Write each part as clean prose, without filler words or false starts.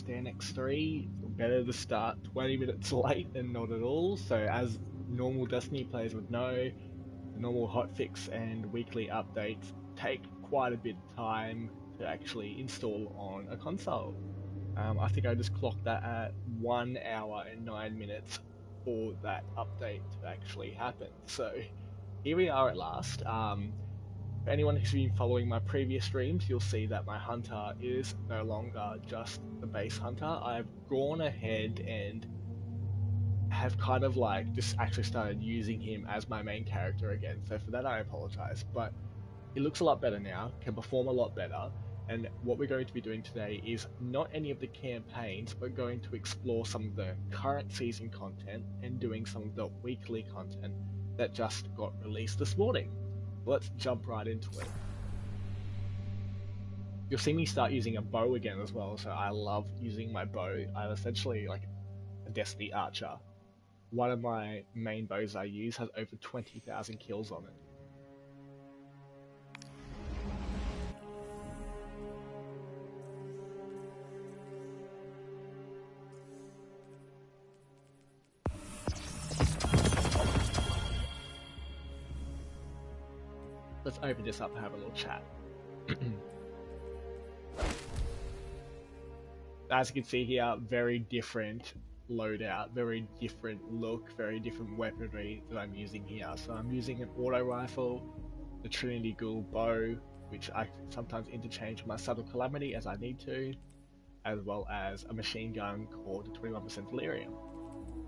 Stanix 3, better to start 20 minutes late than not at all. So as normal Destiny players would know, the normal hotfix and weekly updates take quite a bit of time to actually install on a console. I think I just clocked that at 1 hour and 9 minutes for that update to actually happen. So here we are at last. For anyone who's been following my previous streams, you'll see that my hunter is no longer just the base hunter. I've gone ahead and have kind of like just actually started using him as my main character again. So for that I apologize, but it looks a lot better now, can perform a lot better. And what we're going to be doing today is not any of the campaigns, but going to explore some of the current season content and doing some of the weekly content that just got released this morning. Let's jump right into it. You'll see me start using a bow again as well, so I love using my bow. I'm essentially like a Destiny archer. One of my main bows I use has over 20,000 kills on it. Let's open this up and have a little chat. As you can see here, very different loadout, very different look, very different weaponry that I'm using here. So I'm using an auto rifle, the Trinity Ghoul bow, which I sometimes interchange with my Subtle Calamity as I need to, as well as a machine gun called 21% Delirium.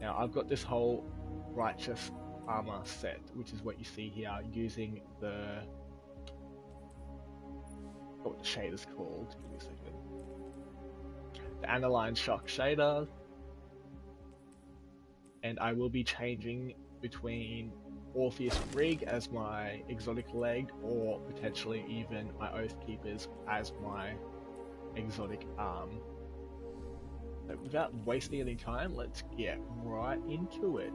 Now I've got this whole Righteous armor set, which is what you see here, using what the shade is called. Give me a second. The Aniline Shock shader, and I will be changing between Orpheus Rig as my exotic leg, or potentially even my Oath Keepers as my exotic arm. So without wasting any time, let's get right into it.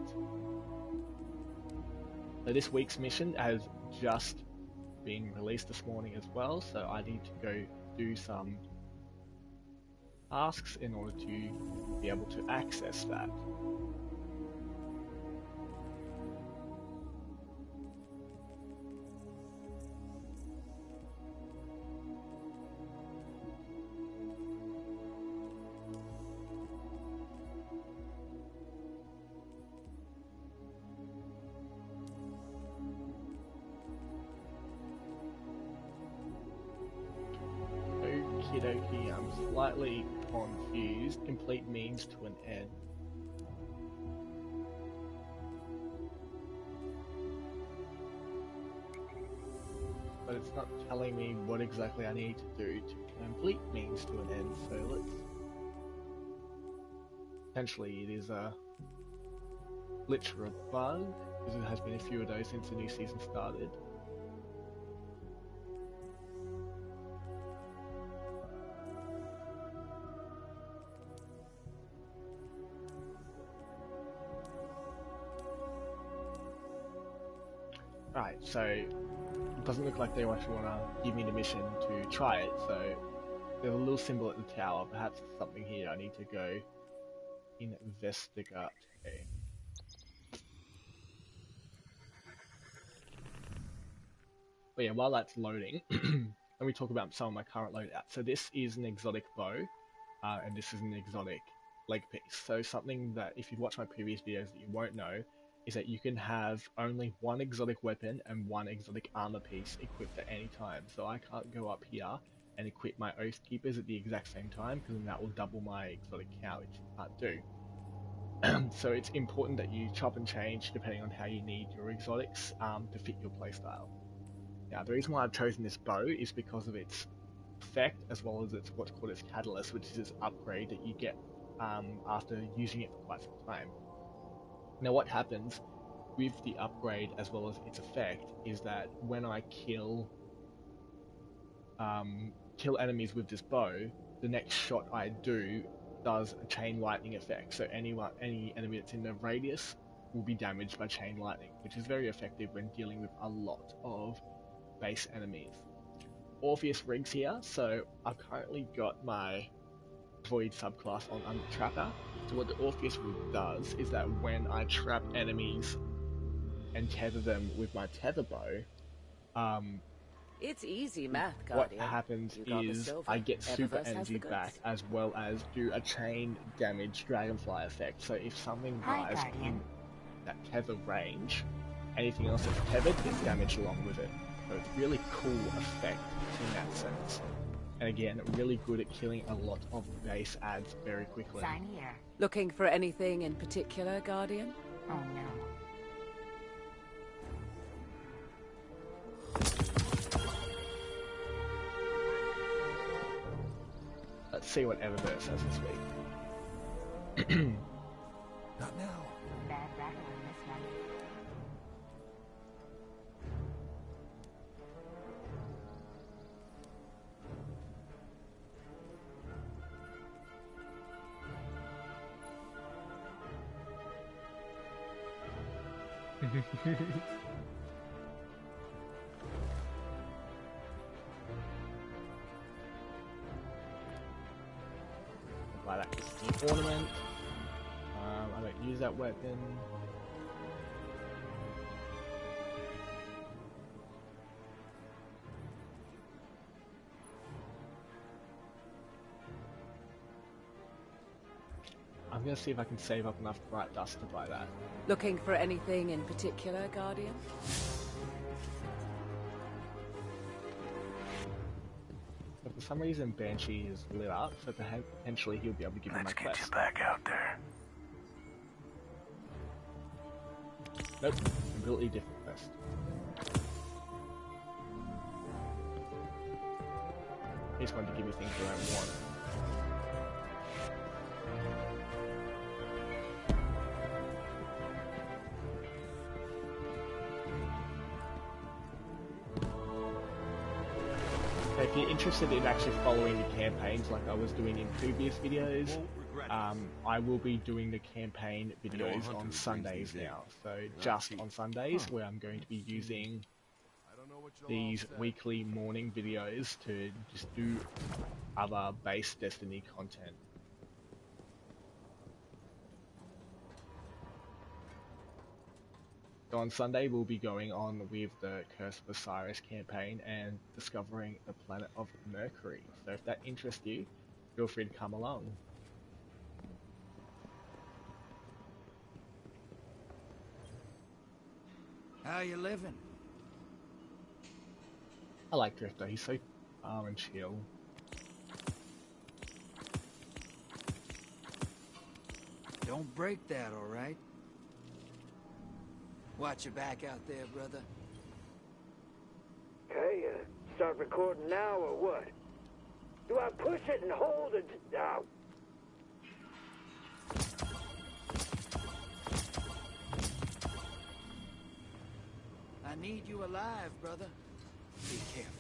So this week's mission has just been released this morning as well, so I need to go do some tasks in order to be able to access that. Okie dokie, I'm slightly confused. Complete means to an end. But it's not telling me what exactly I need to do to complete means to an end, so let's... Potentially it is a glitch or a bug, because it has been a few of those since the new season started. Right, so it doesn't look like they actually want to give me the mission to try it, so there's a little symbol at the tower. Perhaps it's something here I need to go investigate. Okay. But yeah, while that's loading, let me talk about some of my current loadout. So this is an exotic bow, and this is an exotic leg piece. So something that if you've watched my previous videos that you won't know is that you can have only one exotic weapon and one exotic armor piece equipped at any time. So I can't go up here and equip my Oath Keepers at the exact same time, because then that will double my exotic count, which you can't do. So it's important that you chop and change depending on how you need your exotics to fit your playstyle. Now the reason why I've chosen this bow is because of its effect, as well as its what's called its catalyst, which is this upgrade that you get after using it for quite some time. Now what happens with the upgrade as well as its effect is that when I kill enemies with this bow, the next shot I do does a chain lightning effect. So any enemy that's in the radius will be damaged by chain lightning, which is very effective when dealing with a lot of base enemies. Orpheus Rigs here, so I've currently got my void subclass on under Trapper. So what the Orpheus Root does is that when I trap enemies and tether them with my tether bow, It's easy math, what Guardian. happens You got the is silver. I get super Eververse has energy the back goods. as well as do a chain damage dragonfly effect. So if something Hi, dies Guardian. in that tether range, anything else that's tethered gets damaged along with it. So it's a really cool effect in that sense. And again, really good at killing a lot of base adds very quickly. Sign here. Looking for anything in particular, Guardian? Oh no. Let's see what Eververse has this week. Not now. Bad rattle on this one. Buy that Christine ornament. I don't use that weapon. I'm gonna see if I can save up enough bright dust to buy that. Looking for anything in particular, Guardian? But for some reason, Banshee is lit up, so potentially he'll be able to give me my Let's get quest. you back out there. Nope, completely different quest. He's going to give me things I don't want. So if you're interested in actually following the campaigns like I was doing in previous videos, I will be doing the campaign videos on Sundays now. So just on Sundays, where I'm going to be using these weekly morning videos to just do other base Destiny content. So on Sunday we'll be going on with the Curse of Osiris campaign and discovering the planet of Mercury. So if that interests you, feel free to come along. How you living? I like Drifter, he's so calm and chill. Don't break that, all right? Watch your back out there, brother. Okay, start recording now or what? Do I push it and hold it? Now. I need you alive, brother. Be careful.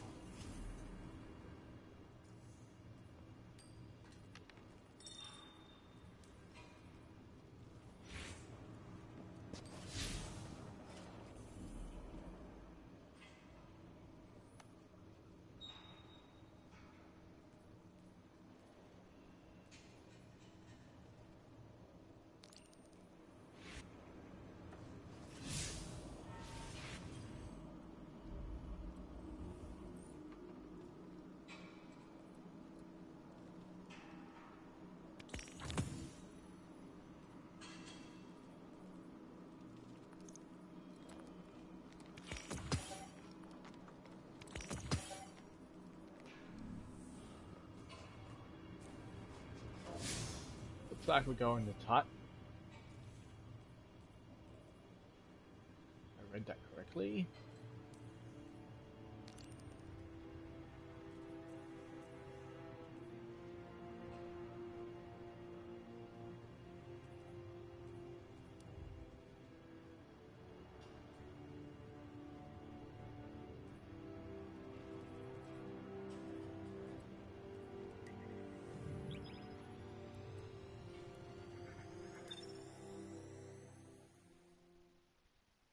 Looks like we're going to Tut. I read that correctly.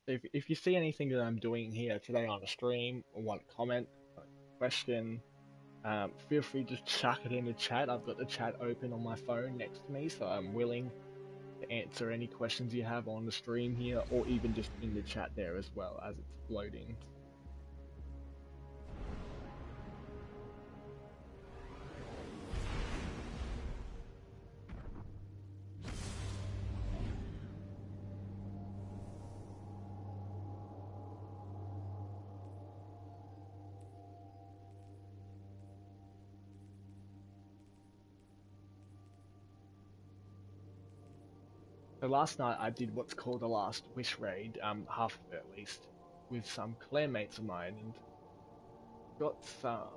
If you see anything that I'm doing here today on the stream, or want to comment, or question, feel free to chuck it in the chat. I've got the chat open on my phone next to me, so I'm willing to answer any questions you have on the stream here, or even just in the chat there as well as it's loading. So last night I did what's called a last wish raid, half of it at least, with some clanmates of mine, and got some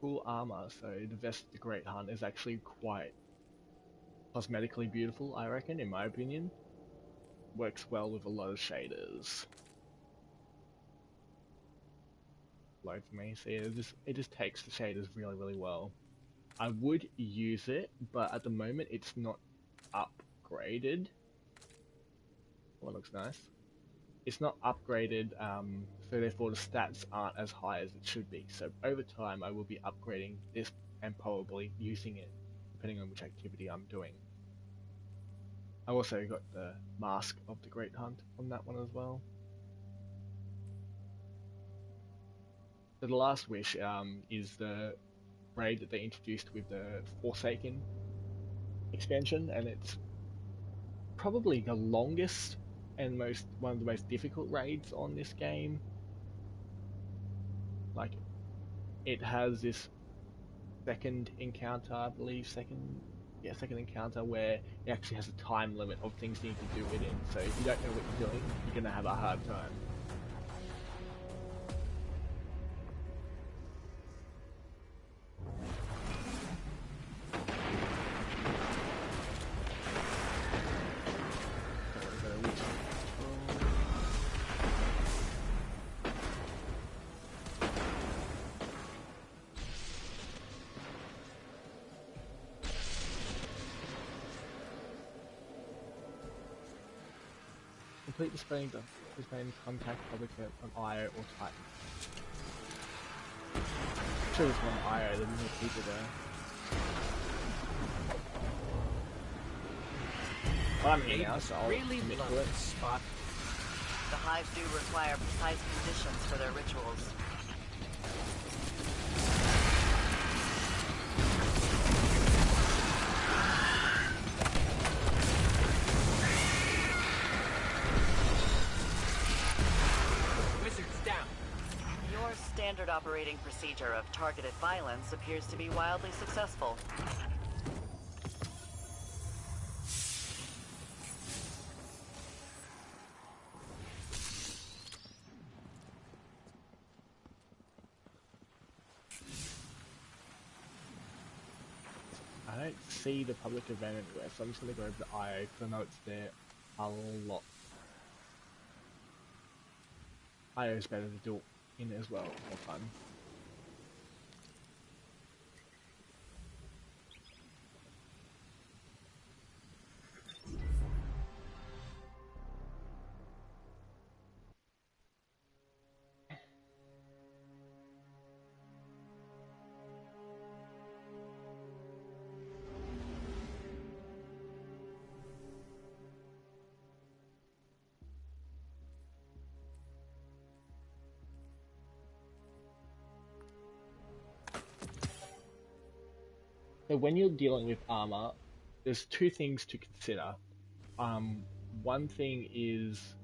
cool armor. So the Vest of the Great Hunt is actually quite cosmetically beautiful, I reckon, in my opinion. Works well with a lot of shaders. Load for me, so yeah, it just takes the shaders really well. I would use it, but at the moment it's not upgraded. Oh, it looks nice. It's not upgraded, so therefore the stats aren't as high as it should be. So over time I will be upgrading this and probably using it, depending on which activity I'm doing. I also got the Mask of the Great Hunt on that one as well. So the last wish is the raid that they introduced with the Forsaken expansion, and it's probably the longest and one of the most difficult raids on this game. Like, it has this second encounter, I believe, second encounter where it actually has a time limit of things you need to do within. So if you don't know what you're doing, you're gonna have a hard time. Complete displaying contact public on IO or Titan. I'm sure there's one IO, there's no people there. Well, I'm here now, so I'll commit to it. Spot. The hive do require precise conditions for their rituals. Standard operating procedure of targeted violence appears to be wildly successful. I don't see the public event anywhere, so I'm just going to go over to IO because I know it's there a lot. IO is better to do in as well, more fun. So when you're dealing with armor, there's two things to consider. One thing is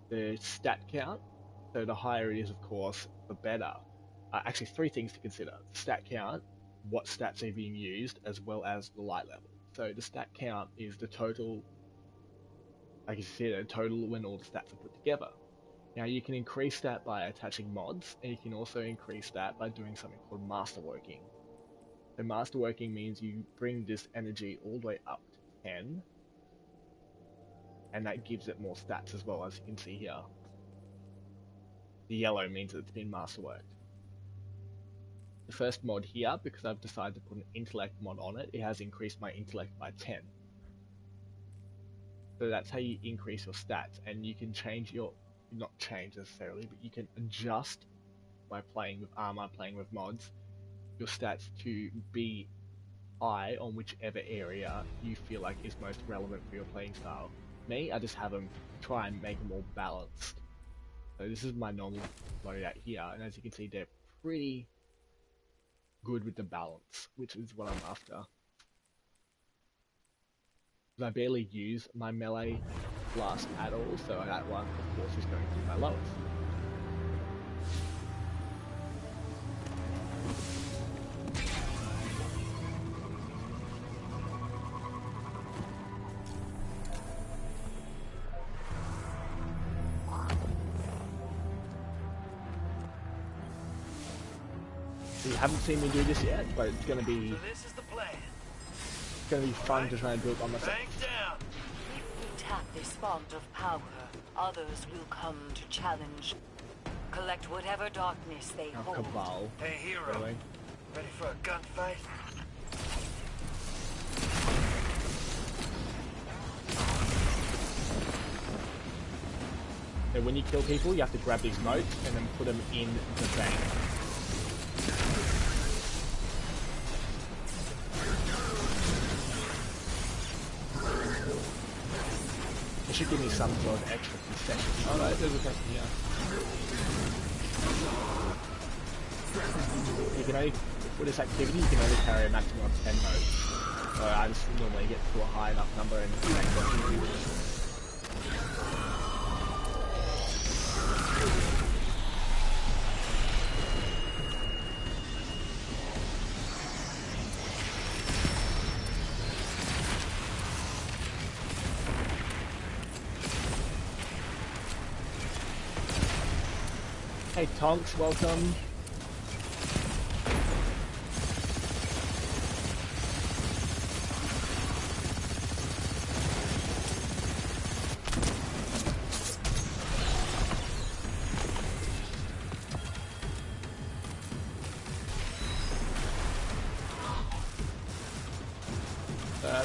the stat count. So the higher it is, of course, the better. Actually, three things to consider: the stat count, what stats are being used, as well as the light level. So the stat count is the total, like you said, a total when all the stats are put together. Now you can increase that by attaching mods, and you can also increase that by doing something called masterworking. So masterworking means you bring this energy all the way up to 10, and that gives it more stats as well, as you can see here. The yellow means that it's been masterworked. The first mod here, because I've decided to put an intellect mod on it, it has increased my intellect by 10. So that's how you increase your stats, and you can change your, not change necessarily, but you can adjust by playing with armor, playing with mods, your stats to be high on whichever area you feel like is most relevant for your playing style. Me, I just have them try and make them all balanced. So this is my normal loadout here, and as you can see, they're pretty good with the balance, which is what I'm after. I barely use my melee blast at all, so that one, of course, is going to be my lowest. So you haven't seen me do this yet, but it's going to be So this is the plan. fun to try and do it on myself. Bank down. If we tap this font of power, others will come to challenge. Collect whatever darkness they Now, hold. Cabal, Hey, hero. really. Ready for a gunfight? So when you kill people, you have to grab these motes and then put them in the bank. It should give me some sort of extra concession. Oh no, there's a person here. You can only, with this activity, you can only carry a maximum of 10 motes. So I just normally get to a high enough number and make them. Hey Tonks, welcome.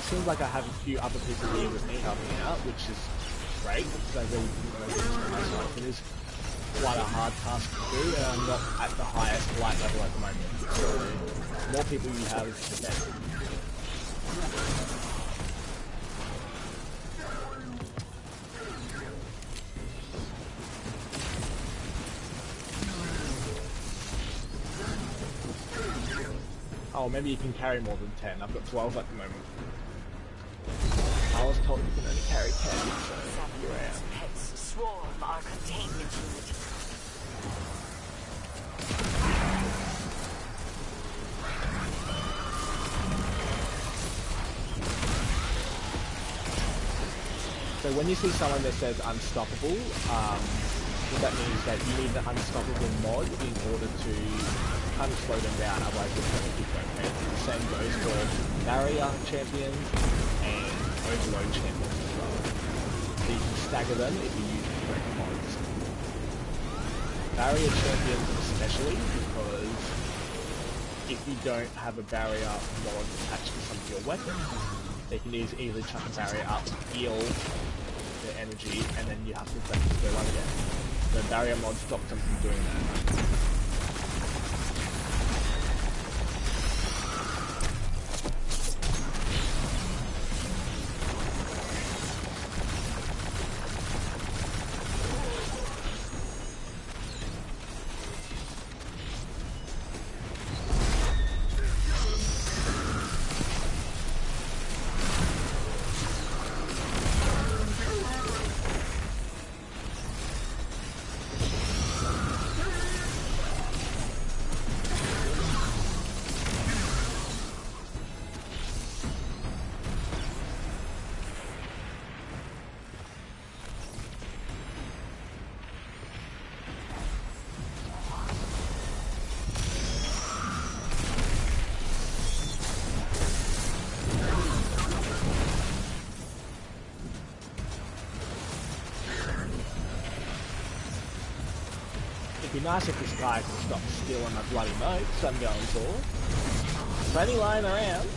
Seems like I have a few other people here with me helping out, which is great because I really didn't know this for myself. It is quite a hard task to do, and I'm not at the highest light level at the moment. So the more people you have, the better. Oh, maybe you can carry more than 10. I've got 12 at the moment. I was told you can only carry 10, so here I am. Pets swarm our containment unit. So when you see someone that says unstoppable, what that means is that you need the unstoppable mod in order to kind of slow them down, otherwise you're going to keep going crazy. The same goes for barrier champions and overload champions as well. So you can stagger them if you use the correct mods. Barrier champions especially, because if you don't have a barrier mod attached to some of your weapons, they can easily chuck a barrier up, heal the energy, and then you have to practice their run again. The barrier mod stops them from doing that. It'd be nice if this guy could stop stealing my bloody notes I'm going for. Plenty lying around.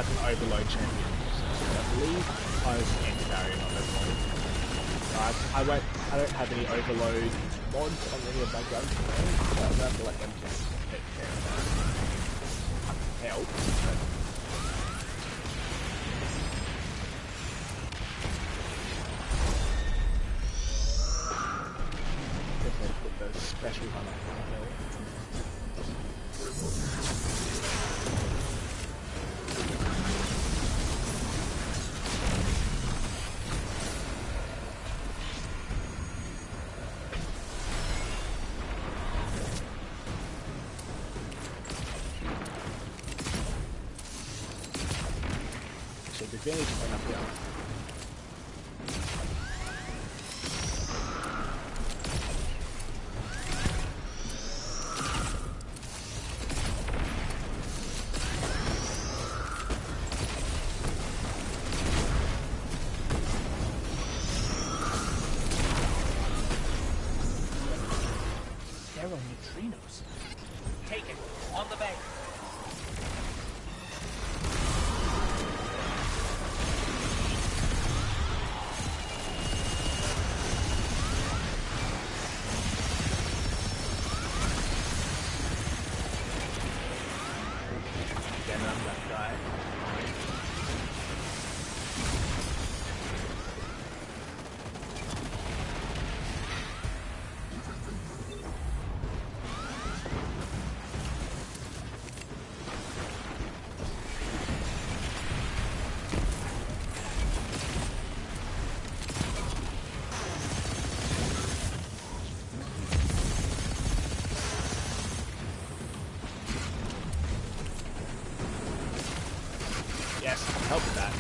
that's an overload champion. I believe I was anti-barrier on this one. I don't have any overload mods on any of my guns, so I'm gonna have to let them just take care of that. Help. Put those special on the hill. So the advantage point up here. Neutrinos. Take it. On the bank. Again, I'm that guy. Yes, help with that.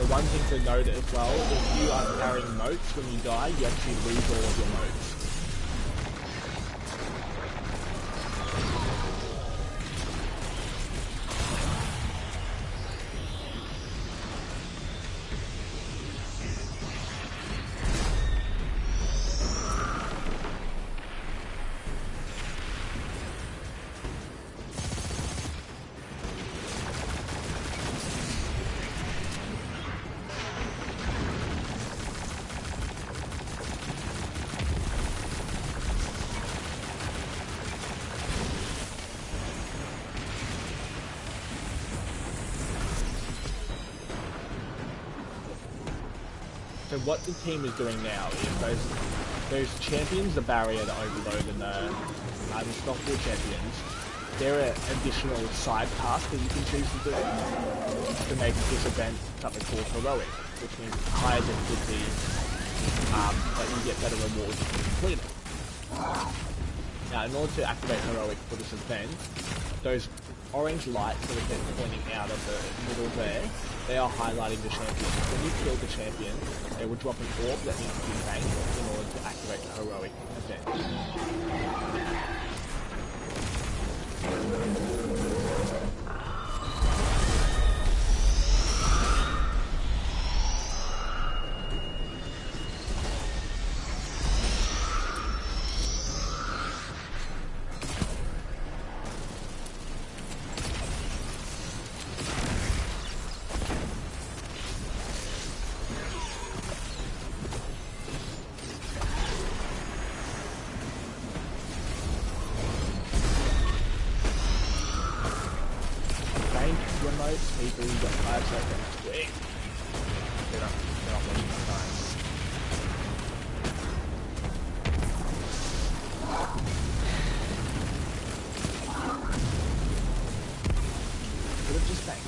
One thing to note as well, if you are carrying motes when you die, you actually lose all of your motes. So what the team is doing now is those champions, the barrier, the overload, and the unstoppable champions, there are additional side tasks that you can choose to do to make this event something called heroic, which means higher difficulty, but you get better rewards if you complete it. Now, in order to activate heroic for this event, those orange lights that are pointing out of the middle there, they are highlighting the champion. When you kill the champion, they will drop an orb that needs to be banked in order to activate the heroic event. People, you got 5 seconds. Quick! They're not wasting my time. Could have just banked.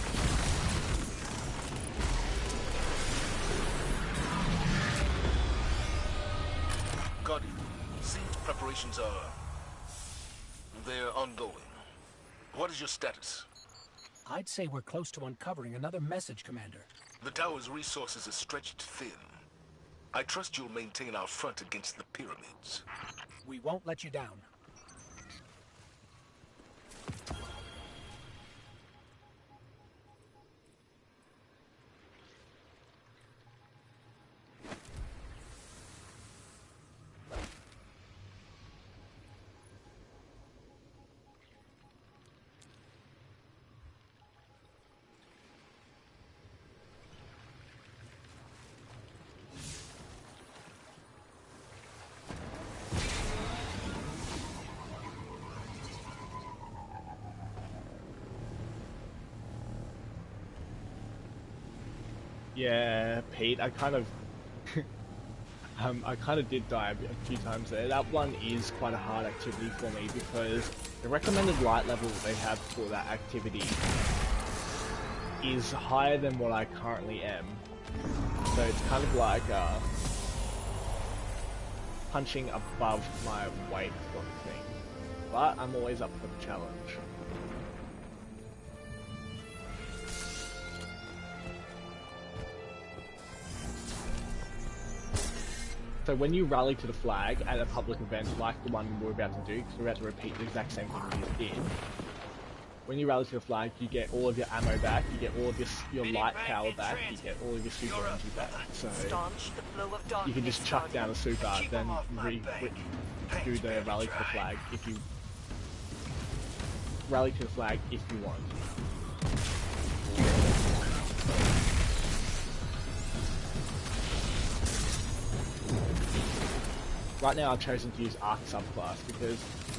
Preparations are... they're ongoing. What is your status? I'd say we're close to uncovering another message, Commander. The tower's resources are stretched thin. I trust you'll maintain our front against the pyramids. We won't let you down. Yeah, Pete, I kind of did die a few times there. That one is quite a hard activity for me because the recommended light level they have for that activity is higher than what I currently am. So it's kind of like punching above my weight sort of thing. But I'm always up for the challenge. So when you rally to the flag at a public event like the one we're about to do, because we're about to repeat the exact same thing we just did, when you rally to the flag, you get all of your ammo back, you get all of your light power back, you get all of your super energy back. So you can just chuck down a super, then do the rally to the flag if you rally to the flag if you want. Right now I've chosen to use Arc subclass because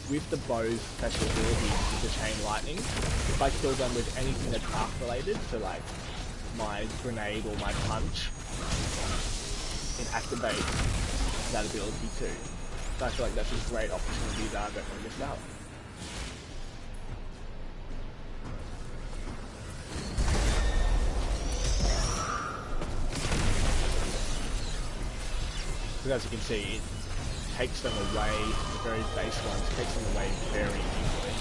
with the bow's special ability with the chain lightning, if I kill them with anything that's arc related, so like my grenade or my punch, it activates that ability too. So I feel like that's a great opportunity that I don't want to miss out. So as you can see, it takes them away, the very base ones, takes them away very easily.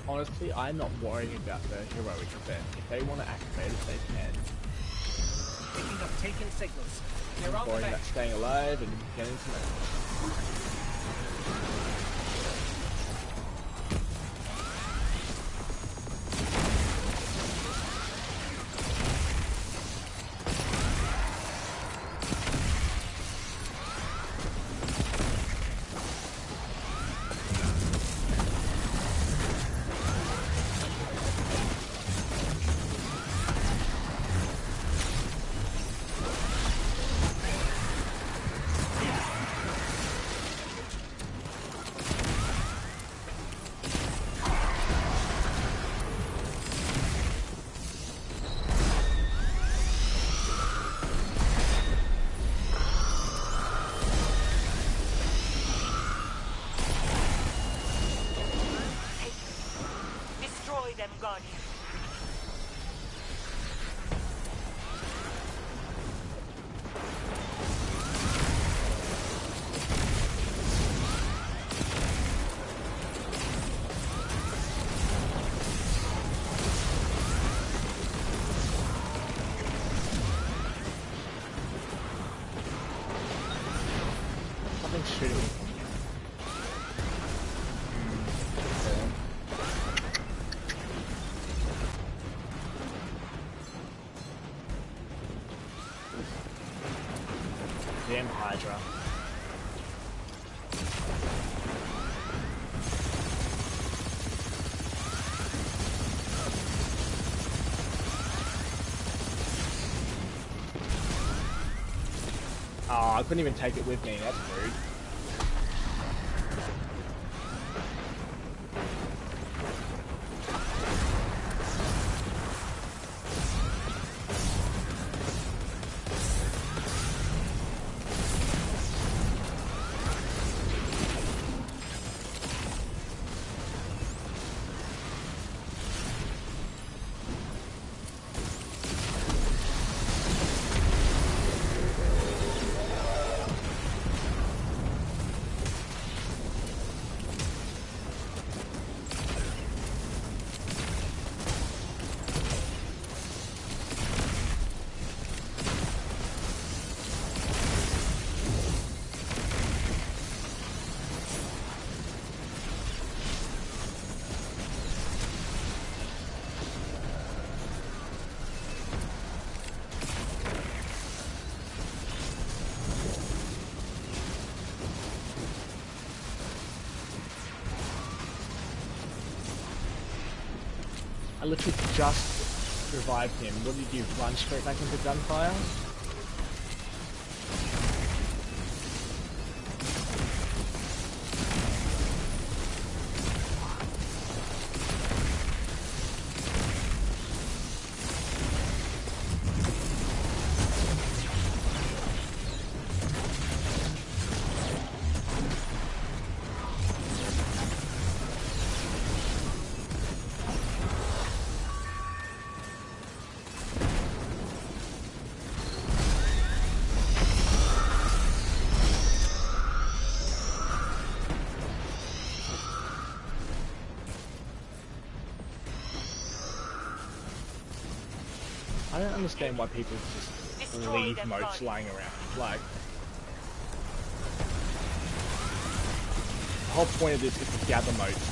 Honestly, I'm not worrying about the heroic event. If they want to activate it, they can. Picking up taken signals. They're I'm worrying about staying alive and getting some damage. Shooting. Damn Hydra. Oh, I couldn't even take it with me, that's rude. I literally just revived him. What did you run straight back into gunfire? I don't understand why people just leave moats lying around. Like, the whole point of this is to gather moats.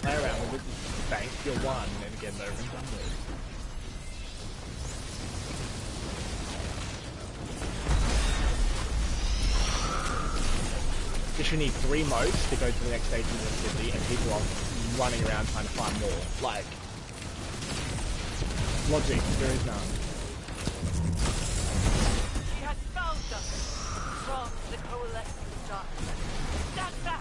Play around with it, bank your one, and then get it over and done with. Just you need 3 moats to go to the next stage in the city, and people are running around trying to find more. Like, logic, there is none. She has found us from the coalescing darkness. Stand back!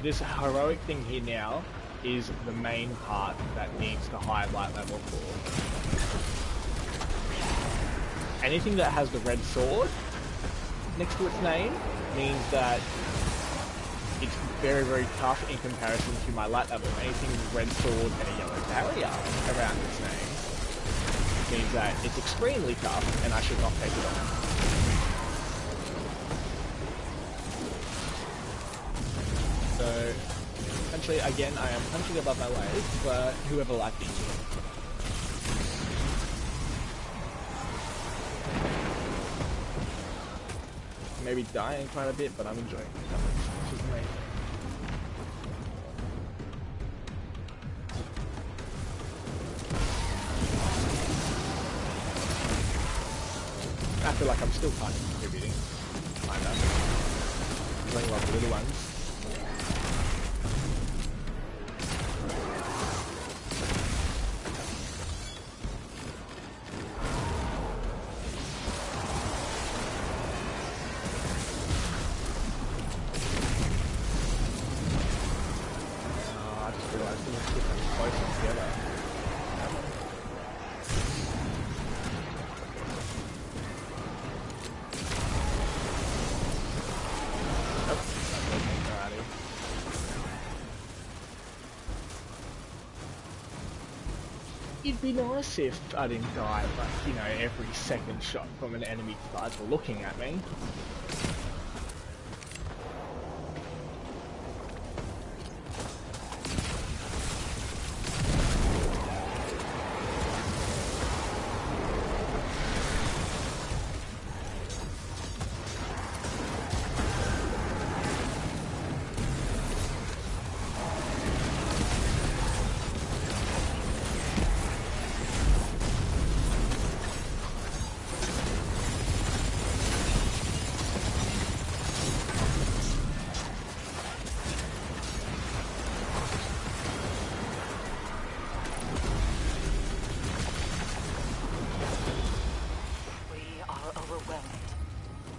This heroic thing here now is the main part that needs to high light level for. Anything that has the red sword next to its name means that it's very, very tough in comparison to my light level. Anything with red sword and a yellow barrier around its name means that it's extremely tough and I should not take it on. So, essentially, again, I am punching above my weight, but whoever liked it. Maybe dying quite a bit, but I'm enjoying it. Which is amazing. still kind of contributing. Kinda. Playing like the little ones. I just realised we have to put them closer together. It'd be nice if I didn't die, like, you know, every second shot from an enemy guys were looking at me.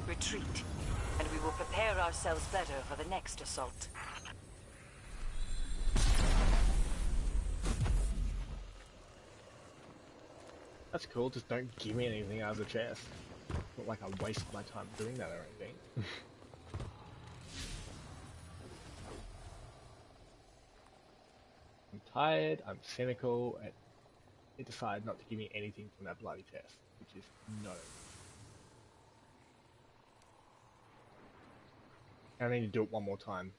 Retreat, and we will prepare ourselves better for the next assault. That's cool, just don't give me anything out of the chest. Not like I wasted my time doing that or anything. I'm tired, I'm cynical, and it decided not to give me anything from that bloody chest, which is no. I need to do it one more time.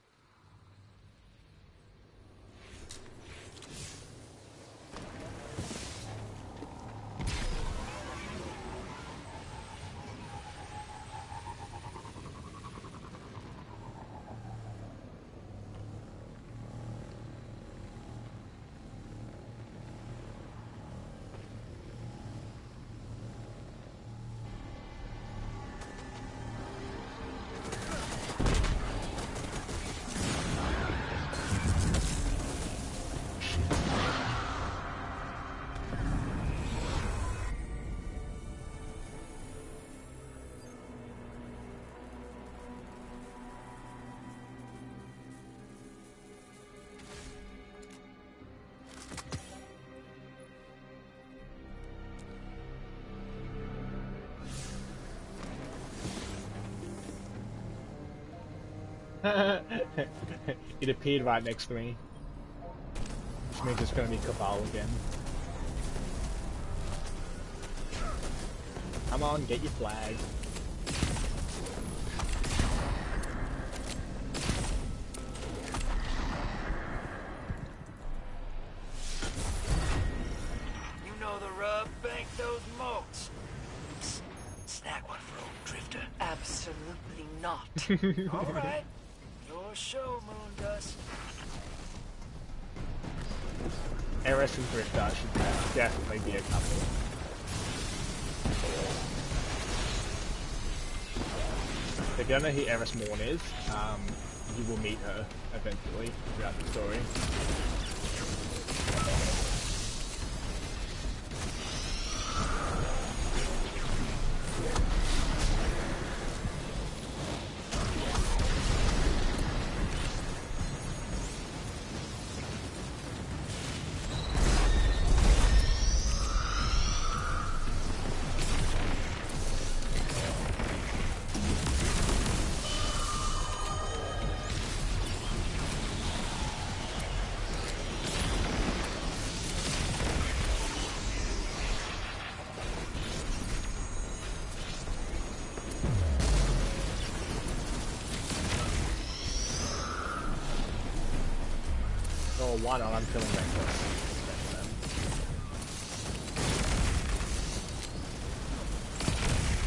It appeared right next to me. Which means it's gonna be Cabal again. Come on, get your flag. You know the rub, bank those moats. Snag one for old Drifter. Absolutely not. All right. Your show, Moondust. Eris and Drifter should definitely be a couple. If you don't know who Eris Morn is, you will meet her eventually throughout the story. Or why not? I'm feeling reckless.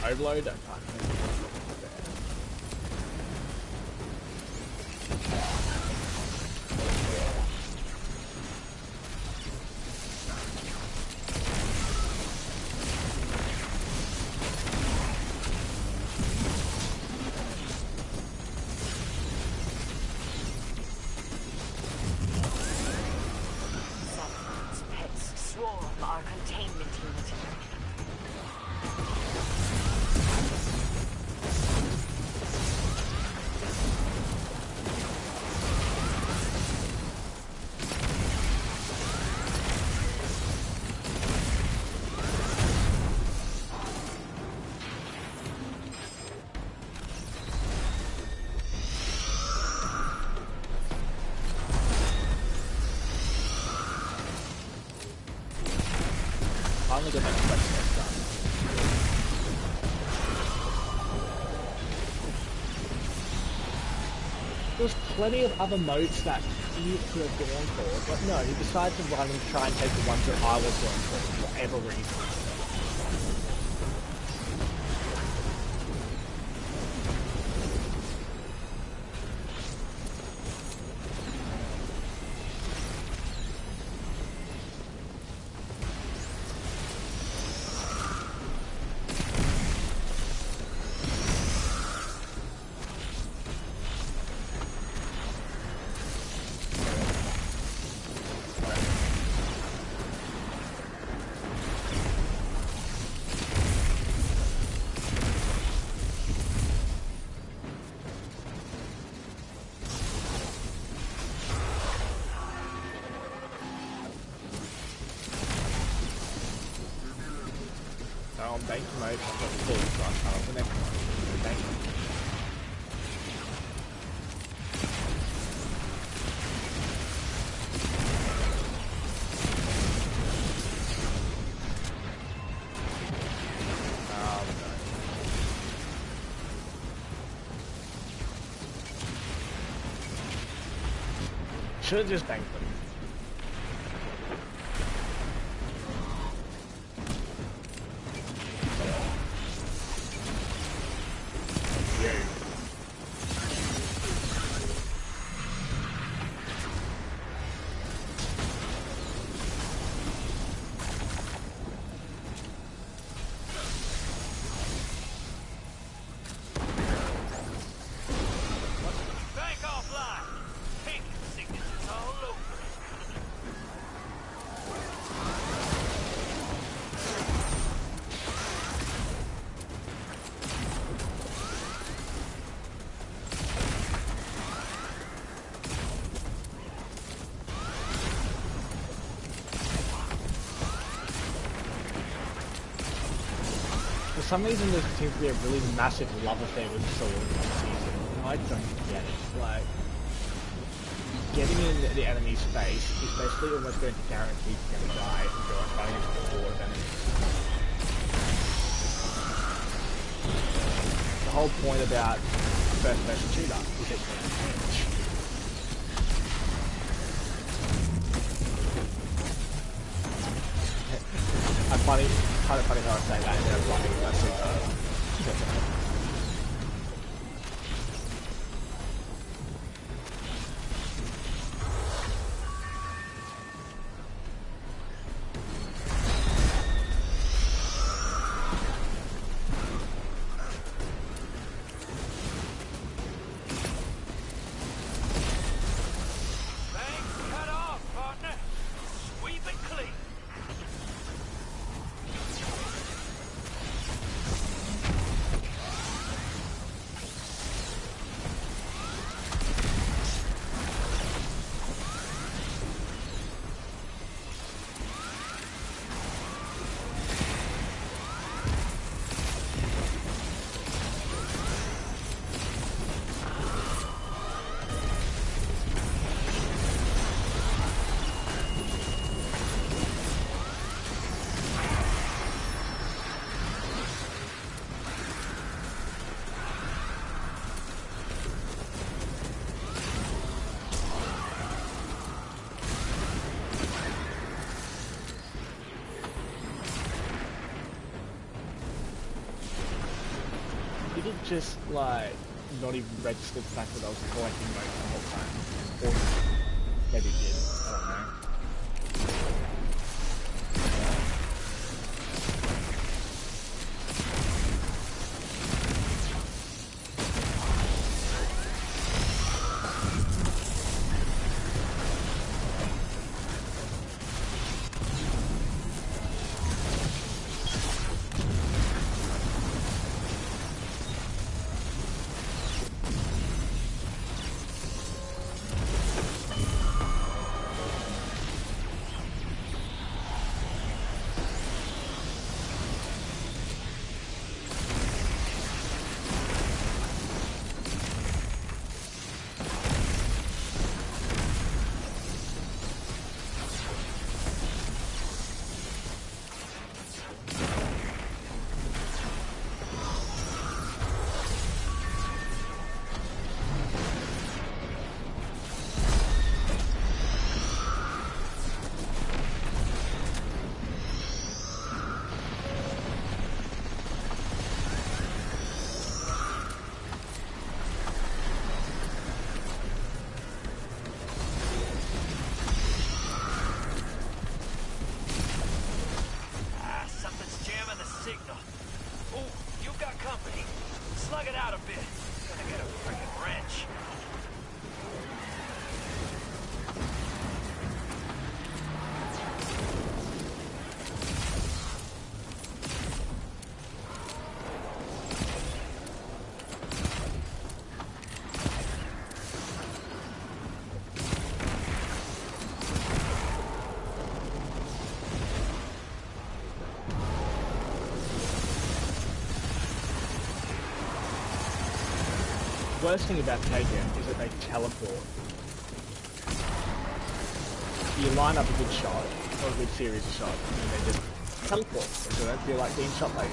Overload? Don't touch me. our containment unit. Finally got that quest done. There's plenty of other modes that he could have gone for, but no, he decided to run and try and take the ones that I was going for whatever reason. On bank mode, I've got the full start the next one. Bank. Should have just banked them. For some reason, there seems to be a really massive love affair with swords this season. I don't get it. Like, getting in the enemy's face is basically almost going to guarantee you're going to die if you go and fight against a horde of enemies. The whole point about a first-person shooter is it's going to change. I find it kind of funny how I say that and then I'm running that just like not even register the fact that I was collecting notes the whole time. Or maybe it did, I don't know. worst thing about Taken is that they teleport. You line up a good shot, or a good series of shots, and they just teleport. So don't feel like being shot by you.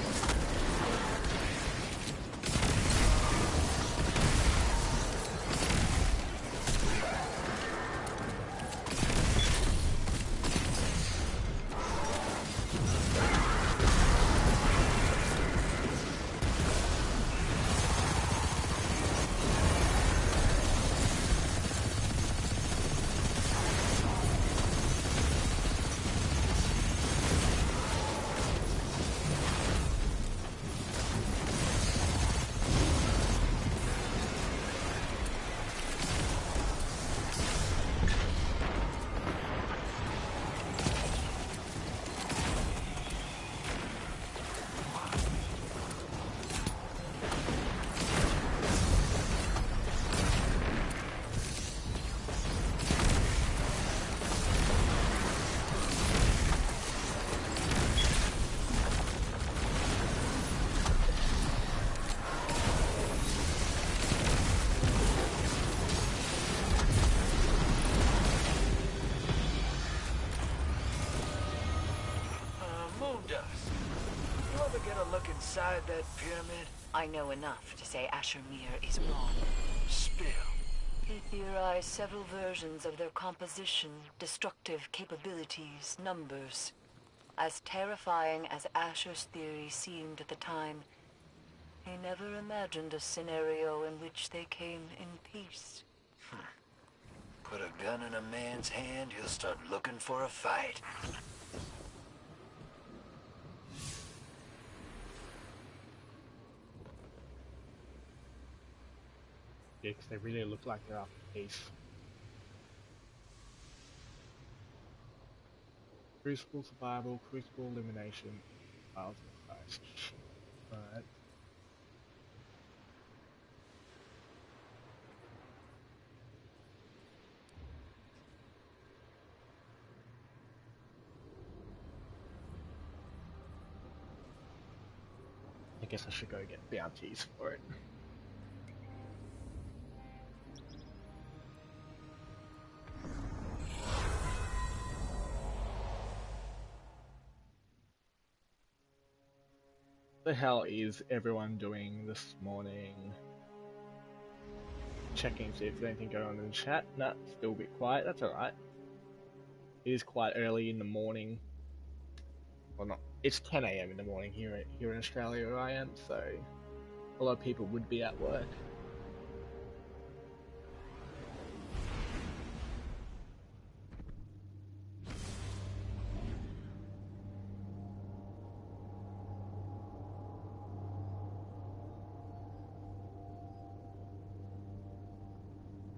Inside that pyramid? I know enough to say Asher Mir is wrong. Spill. He theorized several versions of their composition, destructive capabilities, numbers. As terrifying as Asher's theory seemed at the time, he never imagined a scenario in which they came in peace. Put a gun in a man's hand, he'll start looking for a fight. Yeah, because they really look like they're after peace. Crucible survival, crucible elimination, files of Christ. Alright. I guess I should go get bounties for it. The hell is everyone doing this morning? Checking see if there's anything going on in the chat. Nah, still a bit quiet. That's alright. It is quite early in the morning. Well, not. It's 10 AM in the morning here in Australia where I am, so a lot of people would be at work.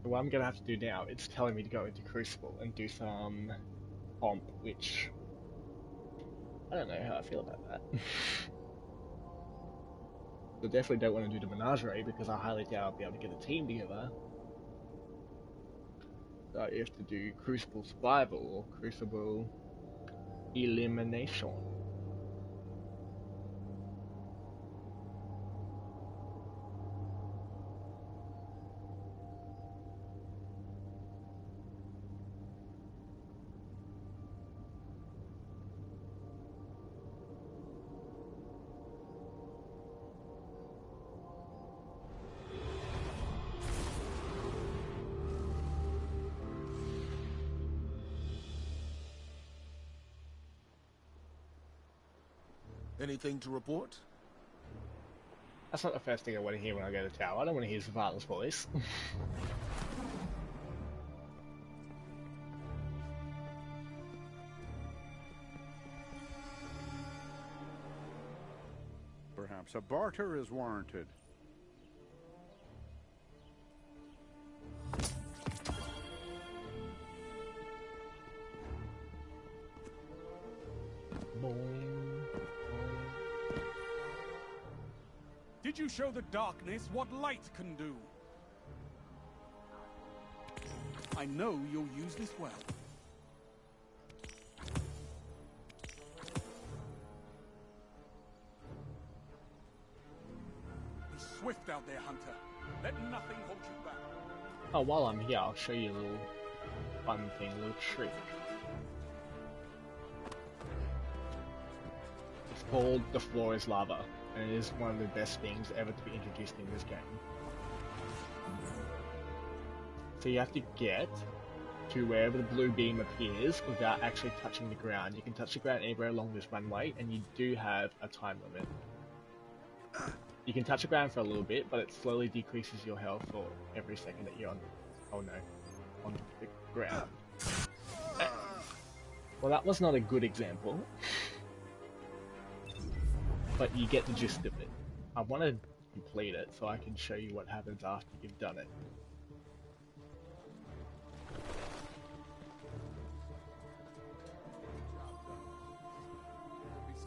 What I'm gonna have to do now, it's telling me to go into Crucible and do some pomp, which I don't know how I feel about that. I definitely don't want to do the menagerie because I highly doubt I'll be able to get a team together. So you have to do Crucible Survival or Crucible Elimination. Anything to report? That's not the first thing I want to hear when I go to the tower. I don't want to hear Zavala's voice. Perhaps a barter is warranted. Did you show the darkness what light can do? I know you'll use this well. Be swift out there, Hunter. Let nothing hold you back. Oh, while I'm here, I'll show you a little fun thing, a little trick. It's called The Floor is Lava, and it is one of the best things ever to be introduced in this game. So you have to get to wherever the blue beam appears without actually touching the ground. You can touch the ground anywhere along this runway, and you do have a time limit. You can touch the ground for a little bit, but it slowly decreases your health for every second that you're on, oh no, on the ground. Well, that was not a good example, but you get the gist of it. I want to complete it so I can show you what happens after you've done it.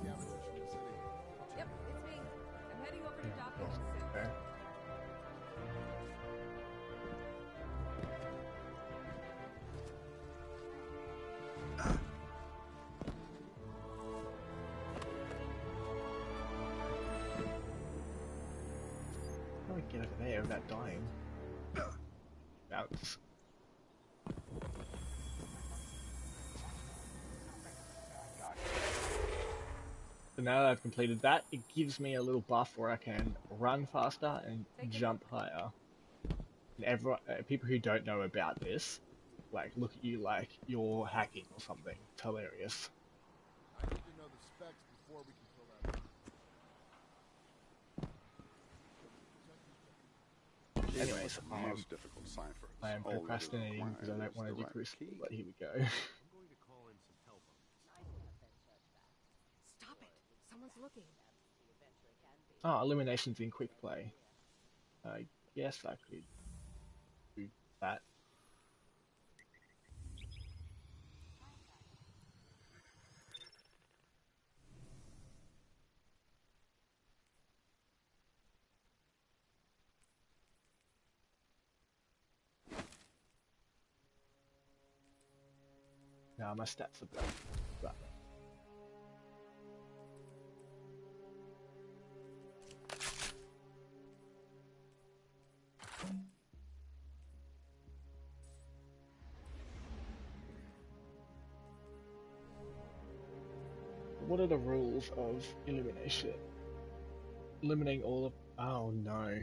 Yep, it's me. I'm heading over to Dawkins soon. Okay. How do I get over there without dying? Bounce. So now that I've completed that, it gives me a little buff where I can run faster and jump higher. And everyone, people who don't know about this, like, look at you like you're hacking or something. It's hilarious. I need to know the specs before we can fill that. Anyways, most difficult ciphers. I am procrastinating because I don't want to do Crucible, but here we go. I'm going to call in some help on this. Stop it. Someone's looking. Oh, eliminations in quick play. I guess I could do that. Now my stats are better. Right. What are the rules of elimination? Eliminating all of... Oh no.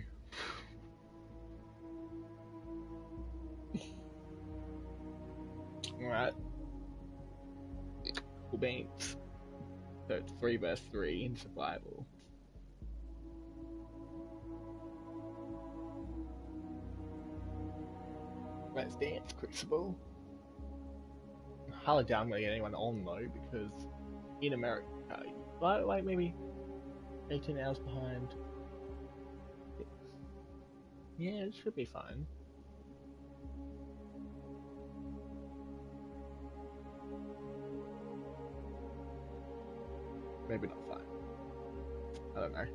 Alright. Cool beans. So it's 3 vs 3 in survival. Let's dance, Crucible. Highly doubt I'm gonna get anyone on though, because in America, like maybe 18 hours behind. Yeah, it should be fine. Maybe not fine. I don't know.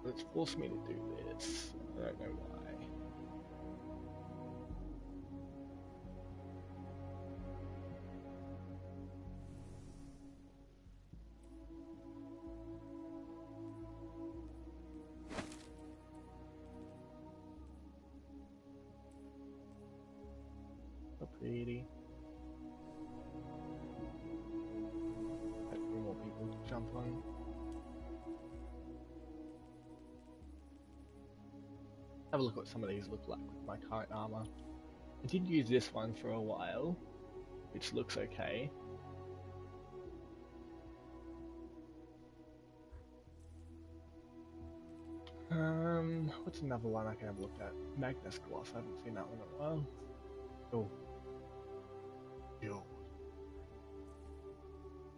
But it's forced me to do this. I don't know why. So pretty. Hopefully more people to jump on. Have a look at what some of these look like with my current armor. I did use this one for a while, which looks okay. What's another one I can have a look at? Magnus Gloss, I haven't seen that one in a while. Oh. Yo.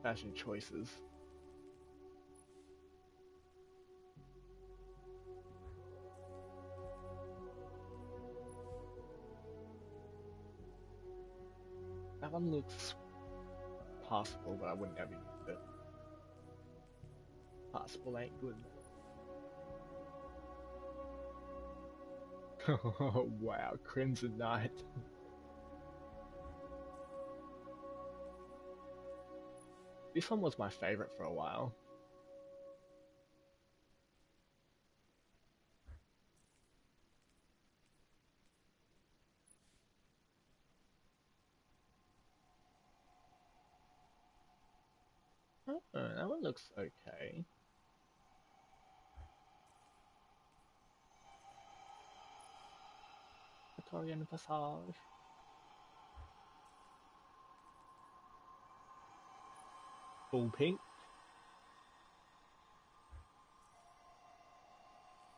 Fashion choices. That one looks passable, but I wouldn't ever use it. Passable ain't good. Wow, Crimson Knight. This one was my favorite for a while. Oh, that one looks okay. Victorian Passage. Full pink.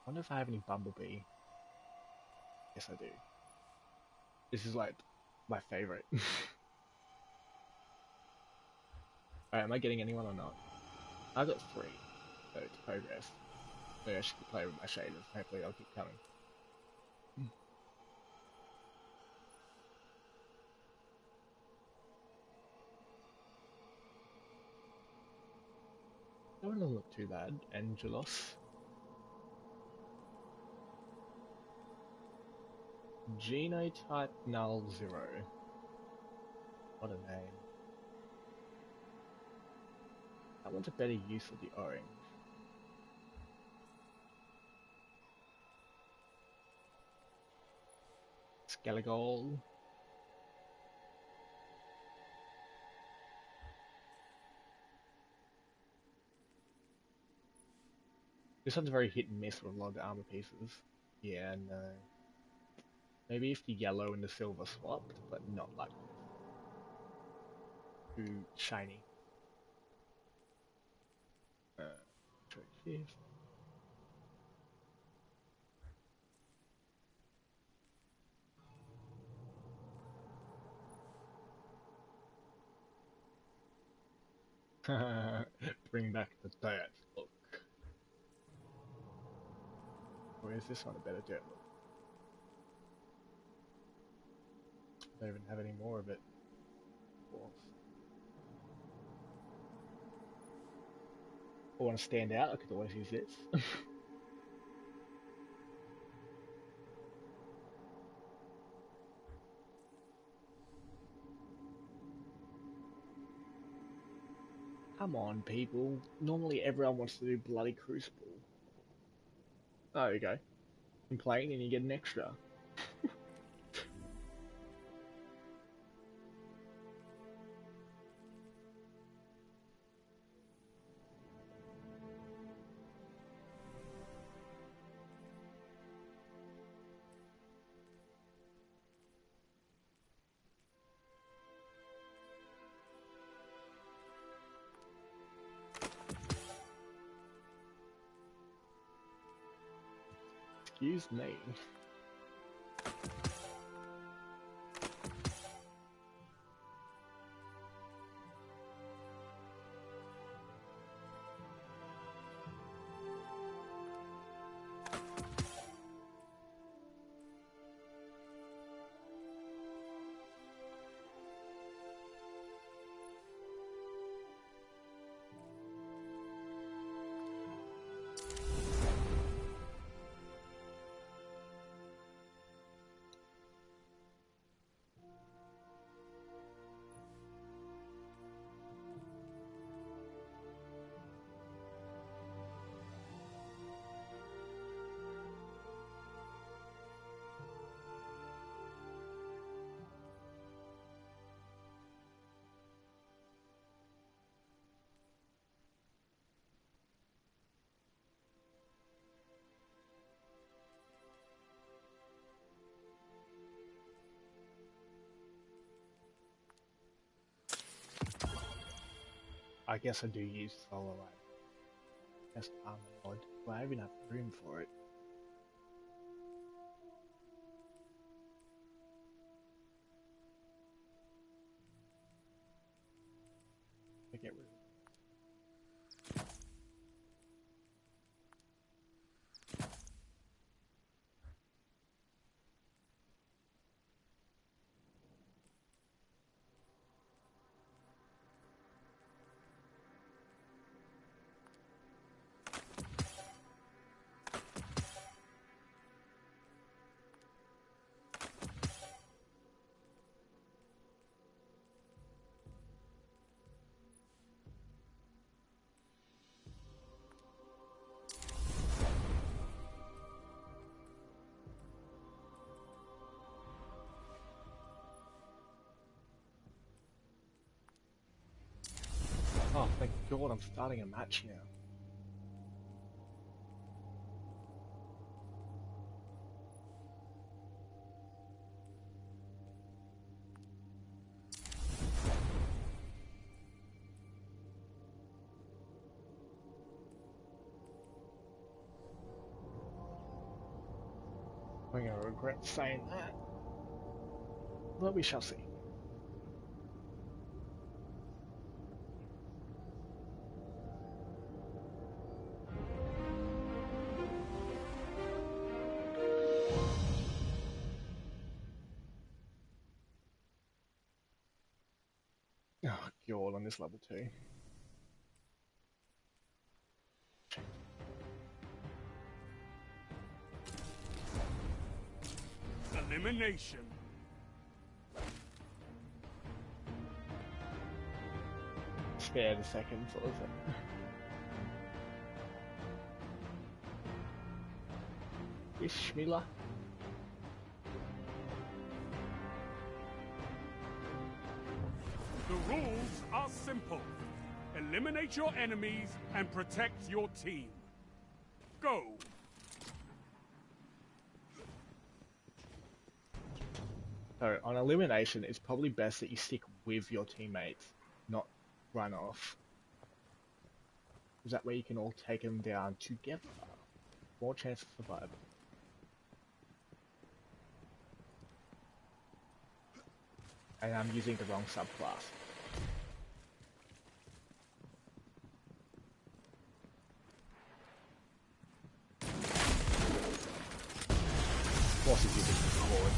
Wonder if I have any Bumblebee. Yes, I do. This is like my favorite. Alright, am I getting anyone or not? I got 3, so it's progress. Maybe I should play with my shaders. Hopefully they'll keep coming. That one doesn't look too bad. Angelos. Genotype null 0. What a name. That one's a better use of the orange. Skelegol. This one's very hit and miss with a lot of the armor pieces. Yeah, no. Maybe if the yellow and the silver swapped, but not like this. Too shiny. Try fifth. Bring back the dirt look. Or is this one a better dirt look? I don't even have any more of it. Of course. I want to stand out, I could always use this. Come on, people. Normally everyone wants to do bloody Crucible. Oh, there you go. Complain and you get an extra. Excuse me. I guess I do use Solar Light. Best armor mod. Well, I have enough room for it. I get rid of it. God, I'm starting a match now. I'm gonna regret saying that, but we shall see. Oh God, on this level 2. Elimination. Spare the second, sort of thing. Wish me luck. The rules are simple. Eliminate your enemies and protect your team. Go! So on elimination, it's probably best that you stick with your teammates, not run off. Because that way you can all take them down together. More chance of survival. And I'm using the wrong subclass. Of course he's using the cord.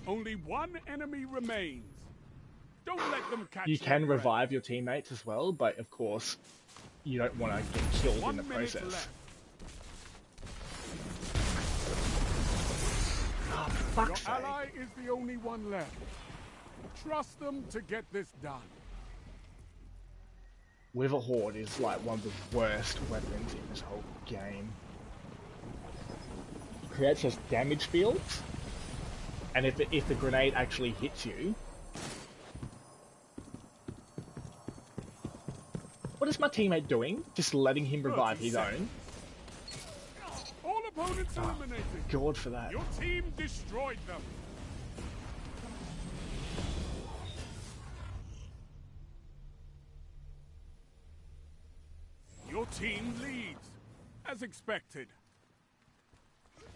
Only one enemy remains. Don't let them catch You can their breath. revive your teammates as well, but of course, you don't want to get killed 1 in the minute process. left. Oh, Your fuck's sake. ally is the only one left. Trust them to get this done. Wither Horde is like one of the worst weapons in this whole game. It creates those damage fields, and if the grenade actually hits you, what is my teammate doing? Just letting him revive his own? All opponents eliminated. God for that. Your team destroyed them. Your team leads, as expected.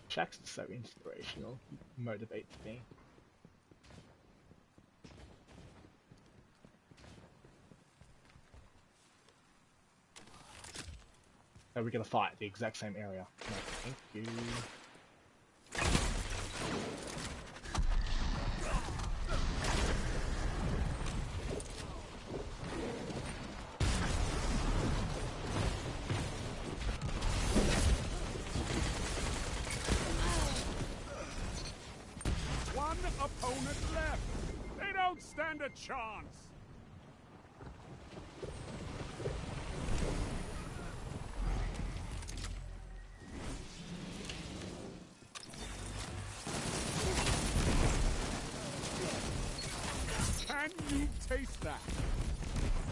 Shaxx is so inspirational. He motivates me. So we're gonna fight the exact same area. No, thank you. One opponent left. They don't stand a chance. Can you taste that?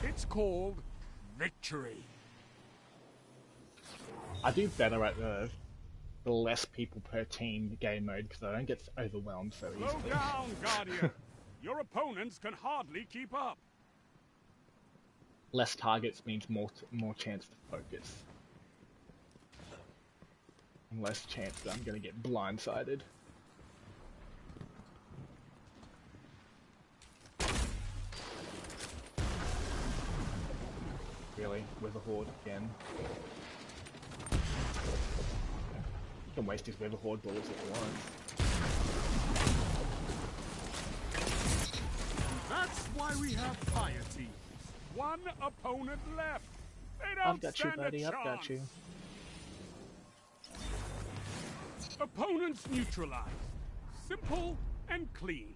It's called victory. I do better at the less people per team game mode because I don't get overwhelmed so Slow easily. down, Guardian. Your opponents can hardly keep up. Less targets means more chance to focus. And less chance that I'm gonna get blindsided. Really? With a horde again? You can waste his Weather Horde bullets if you want. That's why we have fire teams. One opponent left. They don't I've got you, stand buddy. a I've got you. chance. Opponents neutralized. Simple and clean.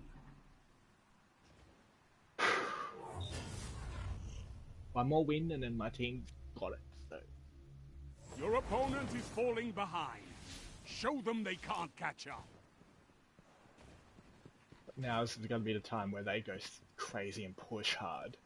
One more win and then my team's got it. So Your opponent is falling behind. Show them they can't catch up. Now this is going to be the time where they go crazy and push hard.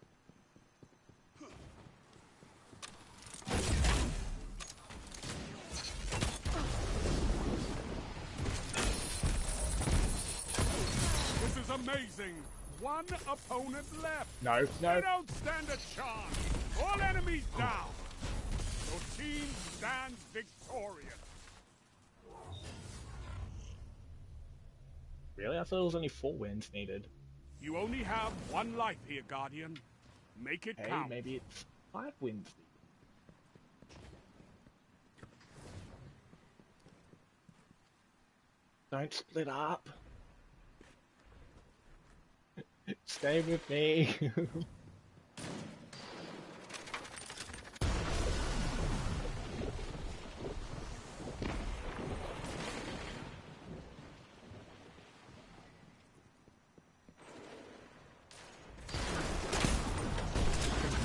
This is amazing. One opponent left. No, no. They don't stand a chance. All enemies down. Your team stands victorious. Really? I thought it was only 4 wins needed. You only have one life here, Guardian. Make it Hey, count. maybe it's 5 wins needed. Don't split up. Stay with me.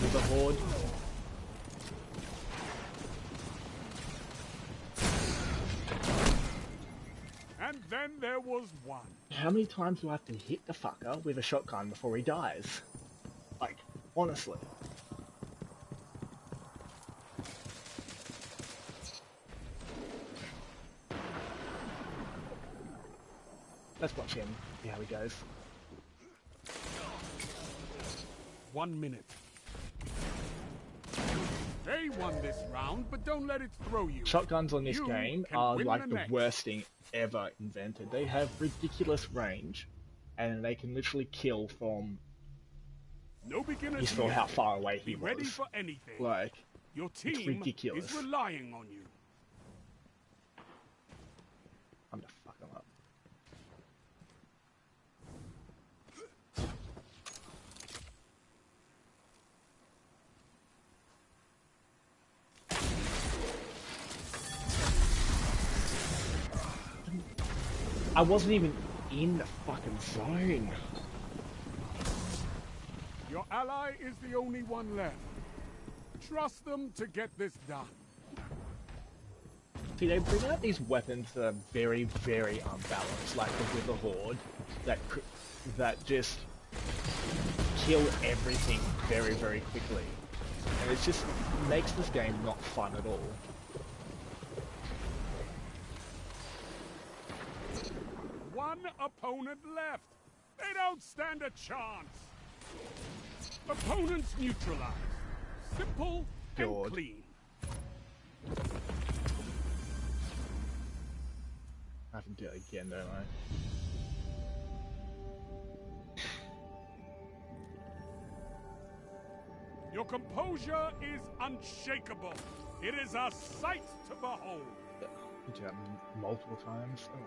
With the horde. And then there was one. How many times do I have to hit the fucker with a shotgun before he dies? Like, honestly. Let's watch him, see how he goes. 1 minute. They won this round, but don't let it throw you. Shotguns on this You game can are win like the the next. worst thing ever invented. They have ridiculous range, and they can literally kill from... No beginners You saw here. how far away he Be ready was. for anything. Like, Your it's team ridiculous. is relying on you. I'm gonna fuck him up. I wasn't even in the fucking zone. Your ally is the only one left. Trust them to get this done. See, they bring out these weapons that are very, very unbalanced, like the Wither Horde, that just kill everything very, very quickly. And it just makes this game not fun at all. One opponent left. They don't stand a chance. Opponents neutralized. Simple and God. clean. I have to do it again, don't I? Your composure is unshakable. It is a sight to behold. Do that multiple times. Ugh.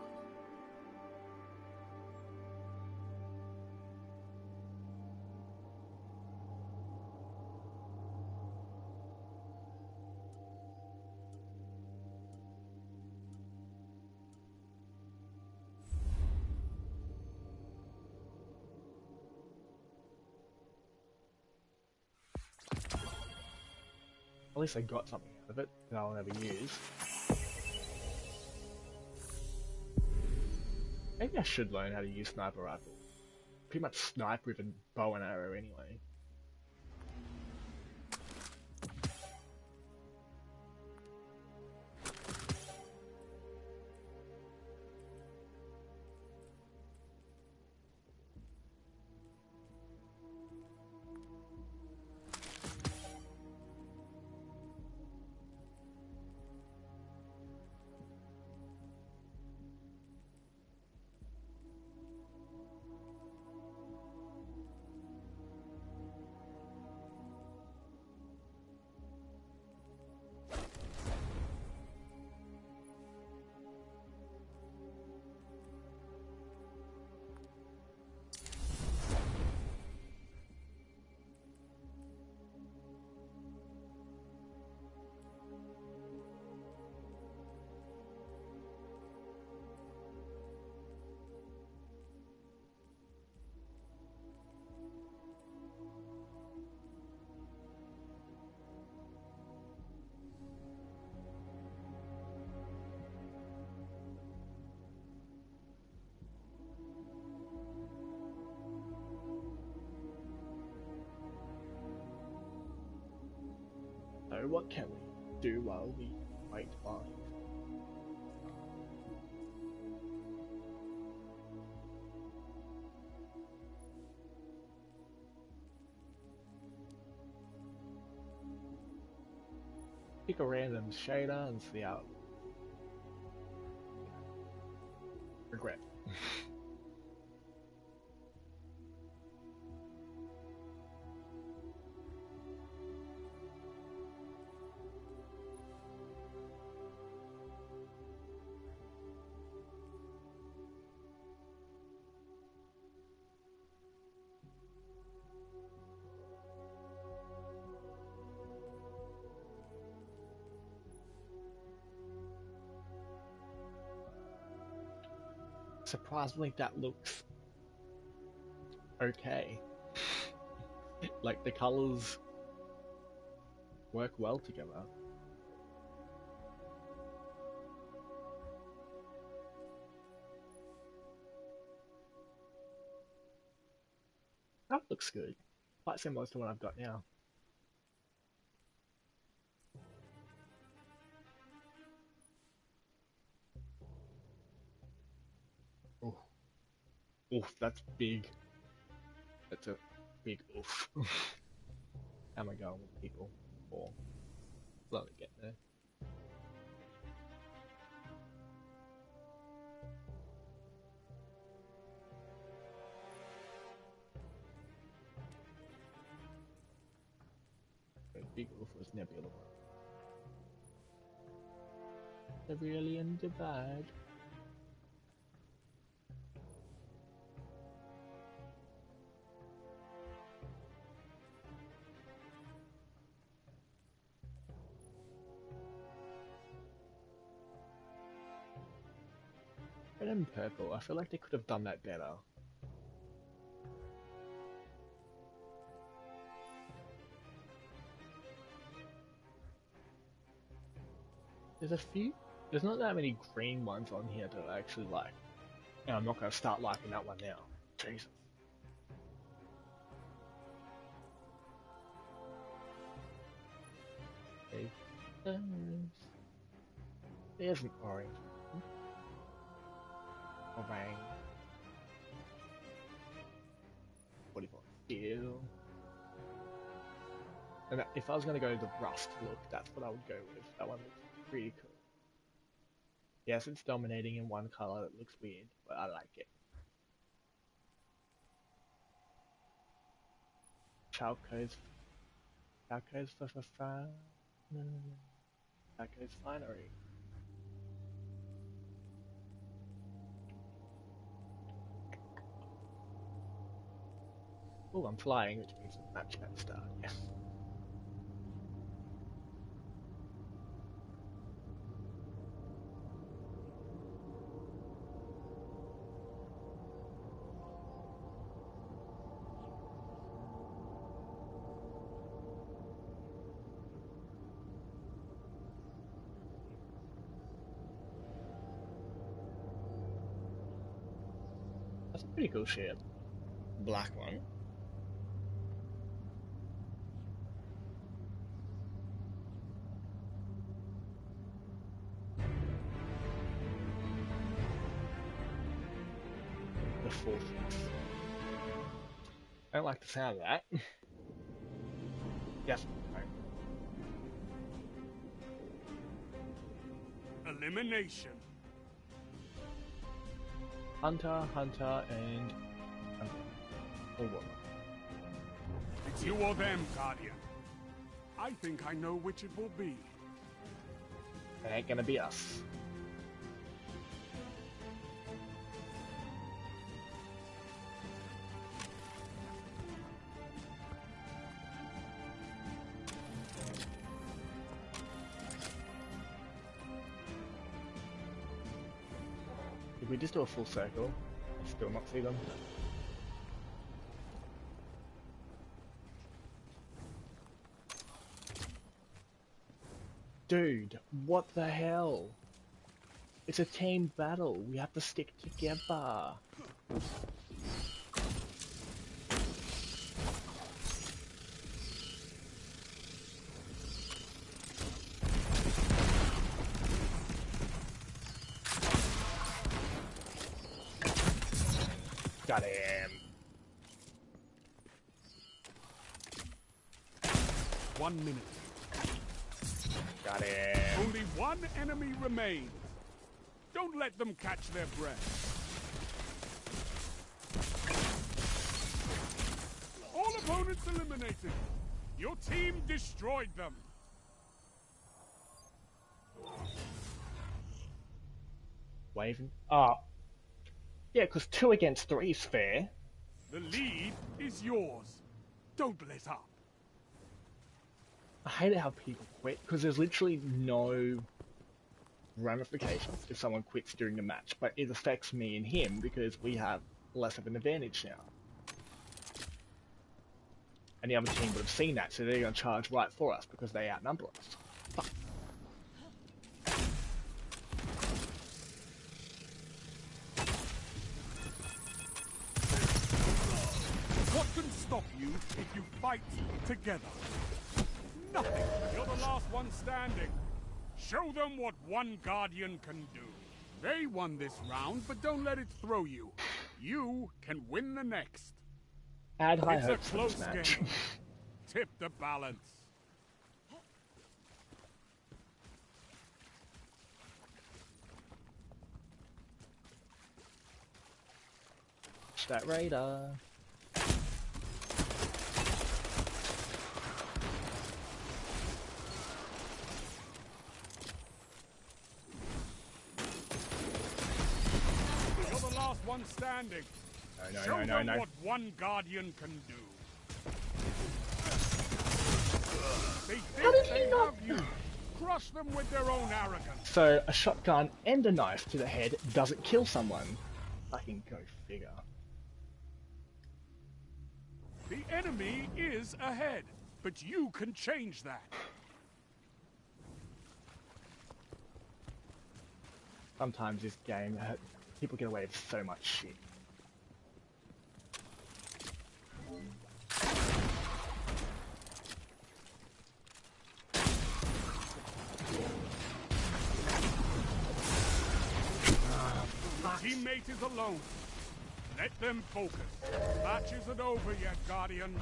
At least I got something out of it that I'll never use. Maybe I should learn how to use sniper rifle. Pretty much snipe with a bow and arrow anyway. So what can we do while we wait on? Pick a random shader and see how it looks. Regret. Surprisingly, that looks okay. Like the colors work well together. That looks good. Quite similar to what I've got now. Oh, oof, that's big. That's a big oof. How am I going with people? Or slowly get there. A big oof was Nebula. The Brilliant Divide. Red and purple, I feel like they could have done that better. There's not that many green ones on here that I actually like. And I'm not going to start liking that one now. Jesus. There's an orange. Orange. 44 steel. And if I was going to go the rust look, that's what I would go with. That one looks pretty cool. Yes, it's dominating in one color. It looks weird, but I like it. Chalco's Chalco's Finery. Oh, I'm flying, which means the match can start. Yes. That's a pretty cool ship. Black one. The fourth. I don't like the sound of that. Yes. Elimination. Hunter, and or what? It's you or them, Guardian. I think I know which it will be. It ain't gonna be us. If we just do a full circle, I'll still not see them. Dude, what the hell? It's a team battle. We have to stick together. Got him. 1 minute. Got him. Only one enemy remains. Don't let them catch their breath. All opponents eliminated. Your team destroyed them. Waving. Oh. Yeah, because 2 against 3 is fair. The lead is yours. Don't let up. I hate it how people quit, because there's literally no ramifications if someone quits during the match, but it affects me and him because we have less of an advantage now. And the other team would have seen that, so they're going to charge right for us because they outnumber us. Fuck. What can stop you if you fight together? Nothing. You're the last one standing. Show them what one Guardian can do. They won this round, but don't let it throw you. You can win the next. Add high It's a hopes for close this match. game. Tip the balance. Watch that radar. You're the last one standing. No, Show no, no, them no. what one Guardian can do. They think they have you. Crush them with their own arrogance. So, a shotgun and a knife to the head doesn't kill someone. Fucking go figure. The enemy is ahead, but you can change that. Sometimes this game, people get away with so much shit. Your teammate is alone. Let them focus. Match isn't over yet, Guardian.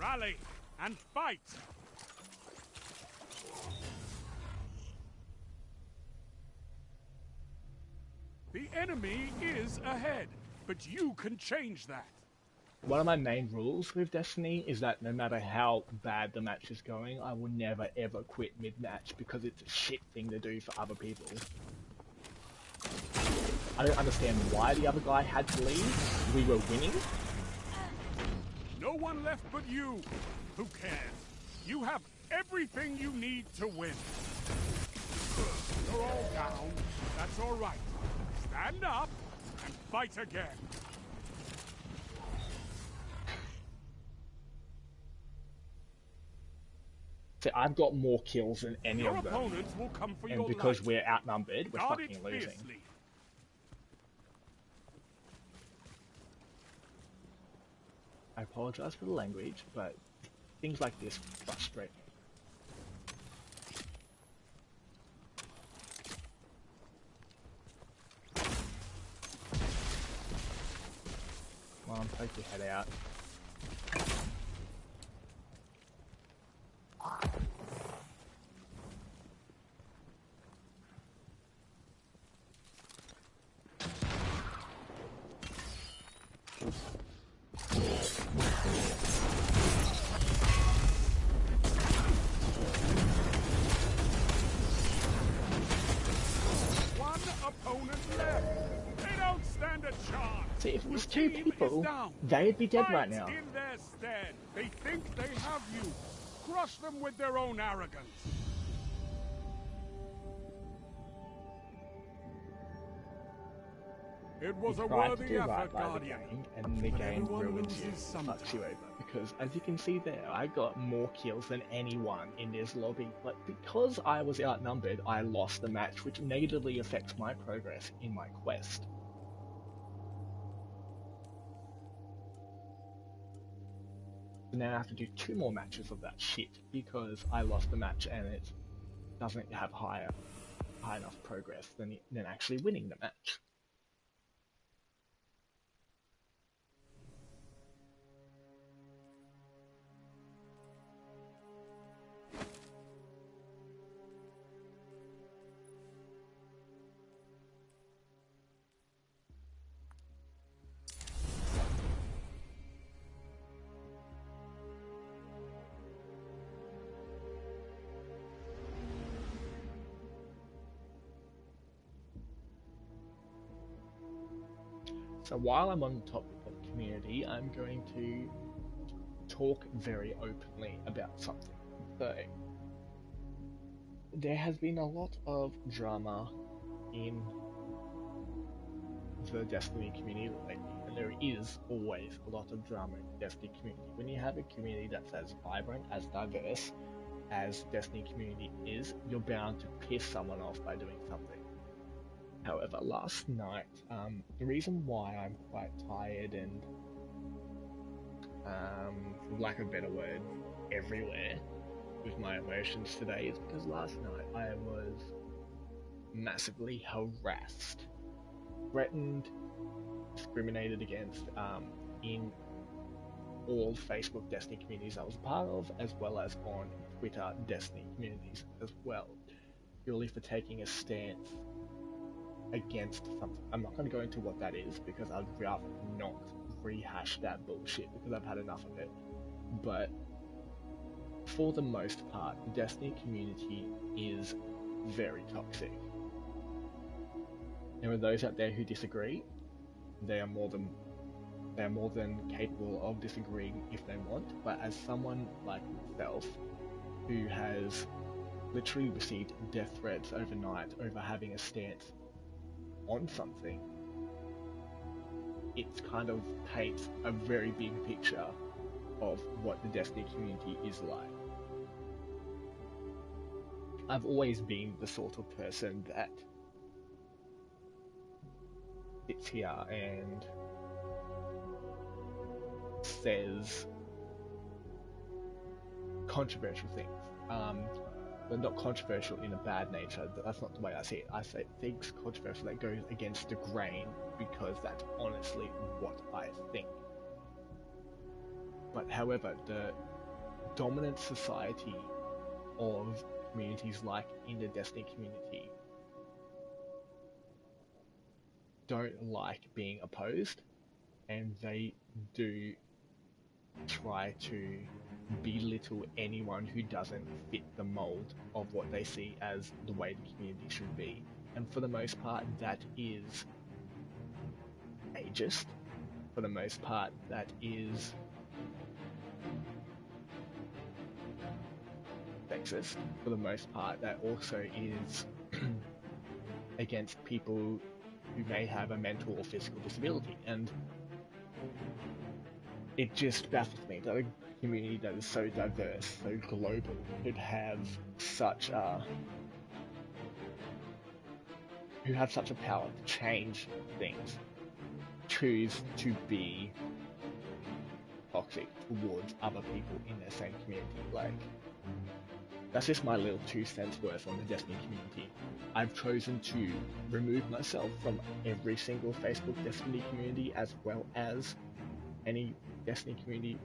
Rally and fight. The enemy is ahead, but you can change that. One of my main rules with Destiny is that no matter how bad the match is going, I will never ever quit mid-match because it's a shit thing to do for other people. I don't understand why the other guy had to leave. We were winning. No one left but you. Who cares? You have everything you need to win. You're all down. That's all right. Stand up and fight again. So I've got more kills than any Your of them. opponents will come for And your because life. we're outnumbered, we're Guard fucking it losing. fiercely. I apologize for the language, but things like this frustrate me. Come on, poke your head out. One opponent left. They don't stand a chance. See, if it was Your two team people, is down. they'd be dead Fight right now. in their stead. They think they have you. Crush them with their own arrogance. It was You a try to worthy do right effort, by the Guardian. game, and the But game everyone ruins you, loses sometime. fucks you over. Because as you can see there, I got more kills than anyone in this lobby. But because I was outnumbered, I lost the match, which negatively affects my progress in my quest. So now I have to do 2 more matches of that shit because I lost the match and it doesn't have high enough progress than actually winning the match. So while I'm on the topic of community, I'm going to talk very openly about something. So, there has been a lot of drama in the Destiny community lately, and there is always a lot of drama in the Destiny community. When you have a community that's as vibrant, as diverse as Destiny community is, you're bound to piss someone off by doing something. However, last night, the reason why I'm quite tired and, for lack of a better word, everywhere with my emotions today is because last night I was massively harassed, threatened, discriminated against in all Facebook Destiny communities I was a part of, as well as on Twitter Destiny communities as well, purely for taking a stance against something. I'm not going to go into what that is because I'd rather not rehash that bullshit because I've had enough of it. But for the most part, the Destiny community is very toxic. There are those out there who disagree. They are more than capable of disagreeing if they want. But as someone like myself, who has literally received death threats overnight over having a stance on something, it kind of paints a very big picture of what the Destiny community is like. I've always been the sort of person that sits here and says controversial things. But not controversial in a bad nature. That's not the way I see it. I say things controversial that goes against the grain because that's honestly what I think. But however, the dominant society of communities like in the Destiny community don't like being opposed, and they do try to belittle anyone who doesn't fit the mold of what they see as the way the community should be. And for the most part, that is ageist. For the most part, that is sexist. For the most part, that also is against people who may have a mental or physical disability. And it just baffles me that a community that is so diverse, so global, could have such a power to change things, choose to be toxic towards other people in their same community. Like, that's just my little 2 cents worth on the Destiny community. I've chosen to remove myself from every single Facebook Destiny community, as well as any Destiny community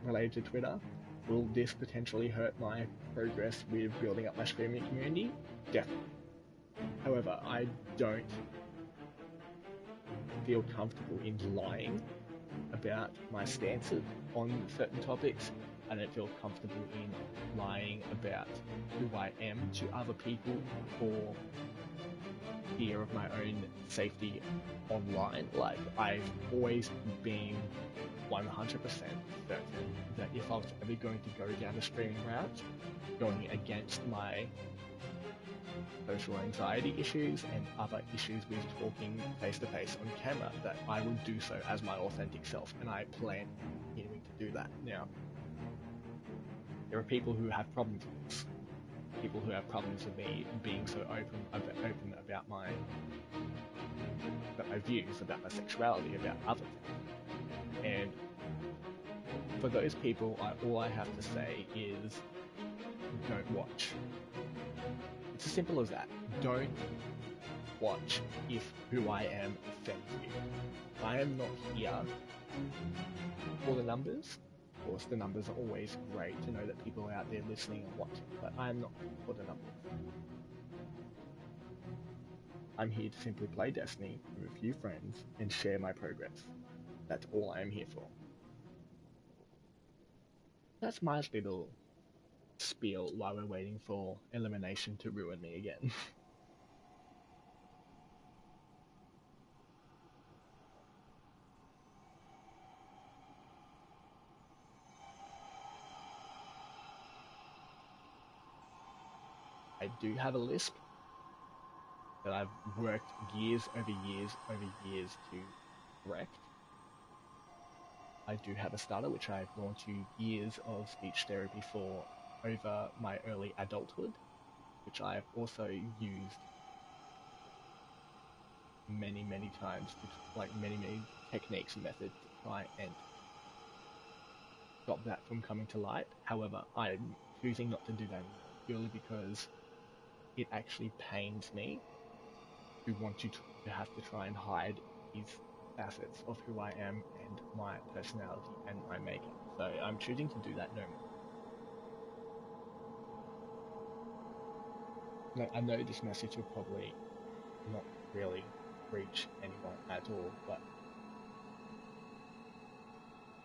related to Twitter. Will this potentially hurt my progress with building up my streaming community? Definitely. However, I don't feel comfortable in lying about my stances on certain topics. I don't feel comfortable in lying about who I am to other people for fear of my own safety online. Like, I've always been 100% certain that if I was ever going to go down the streaming route, going against my social anxiety issues and other issues with talking face-to-face on camera, that I will do so as my authentic self, and I plan continuing to do that. Now, there are people who have problems with this. People who have problems with me being so open about my views, about my sexuality, about other things. And for those people, all I have to say is, don't watch. It's as simple as that. Don't watch if who I am offends you. I am not here for the numbers. Of course, the numbers are always great to know that people are out there listening and watching, but I am not for the numbers. I'm here to simply play Destiny with a few friends and share my progress. That's all I am here for. That's my little spiel while we're waiting for elimination to ruin me again. I do have a Lisp that I've worked years over years over years to correct. I do have a stutter, which I've gone to years of speech therapy for over my early adulthood, which I've also used many, many times, many techniques and methods to try and stop that from coming to light. However, I'm choosing not to do that anymore, purely because it actually pains me to want you to have to try and hide these facets of who I am and my personality and my makeup. So I'm choosing to do that no more. I know this message will probably not really reach anyone at all, but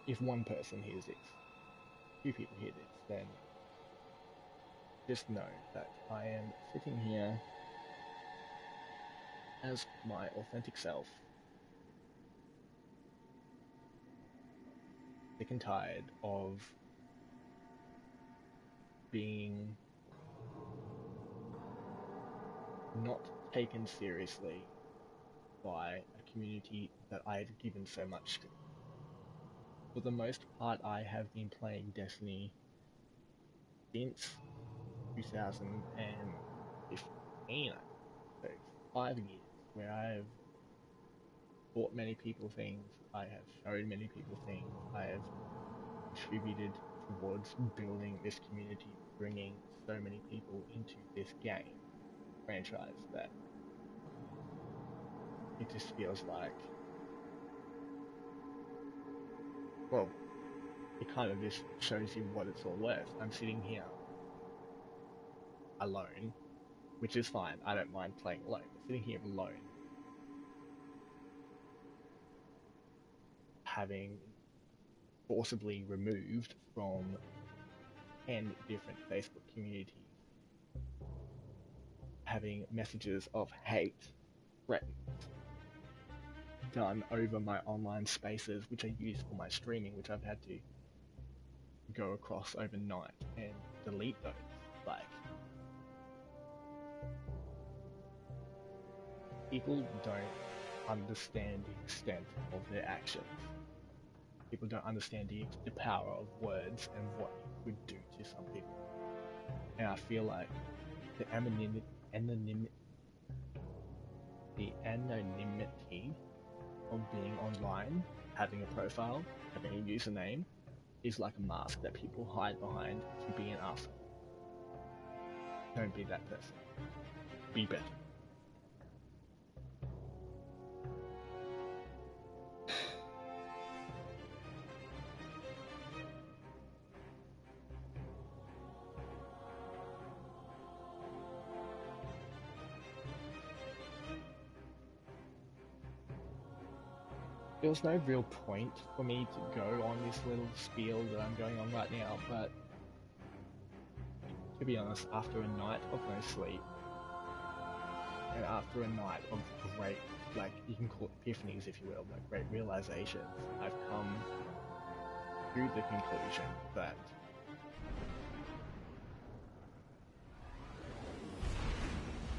if one person hears this, few people hear this, then just know that I am sitting here as my authentic self, sick and tired of being not taken seriously by a community that I had given so much to. For the most part, I have been playing Destiny since 2015, so 5 years, where I have taught many people things, I have shown many people things, I have contributed towards building this community, bringing so many people into this game franchise that it just feels like, well, it kind of just shows you what it's all worth. I'm sitting here alone, which is fine. I don't mind playing alone. But sitting here alone, having forcibly removed from 10 different Facebook communities, having messages of hate, threats done over my online spaces, which I use for my streaming, which I've had to go across overnight and delete those. Like, people don't understand the extent of their actions. People don't understand the power of words and what it could do to some people. And I feel like the anonymity of being online, having a profile, having a username, is like a mask that people hide behind to be an asshole. Don't be that person. Be better. There was no real point for me to go on this little spiel that I'm going on right now, but to be honest, after a night of no sleep, and after a night of great, like, you can call it epiphanies if you will, like great realizations, I've come to the conclusion that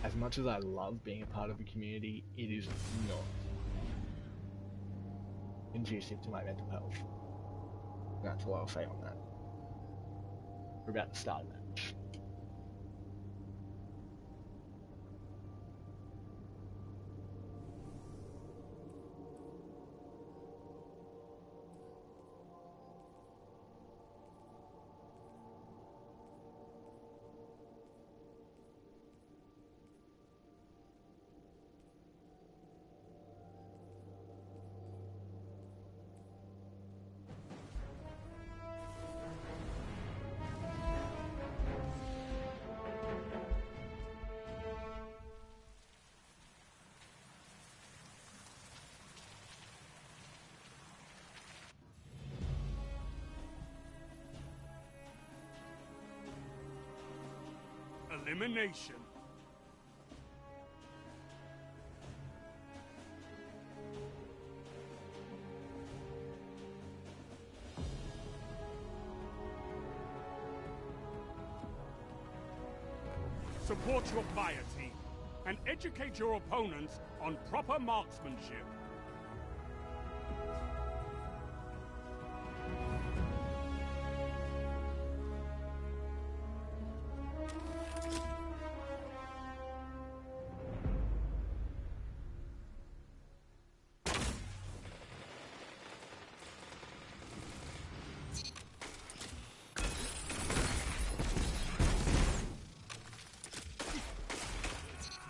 as much as I love being a part of a community, it is not conducive to my mental health. That's all I'll say on that. We're about to start that. Elimination. Support your fire team, and educate your opponents on proper marksmanship.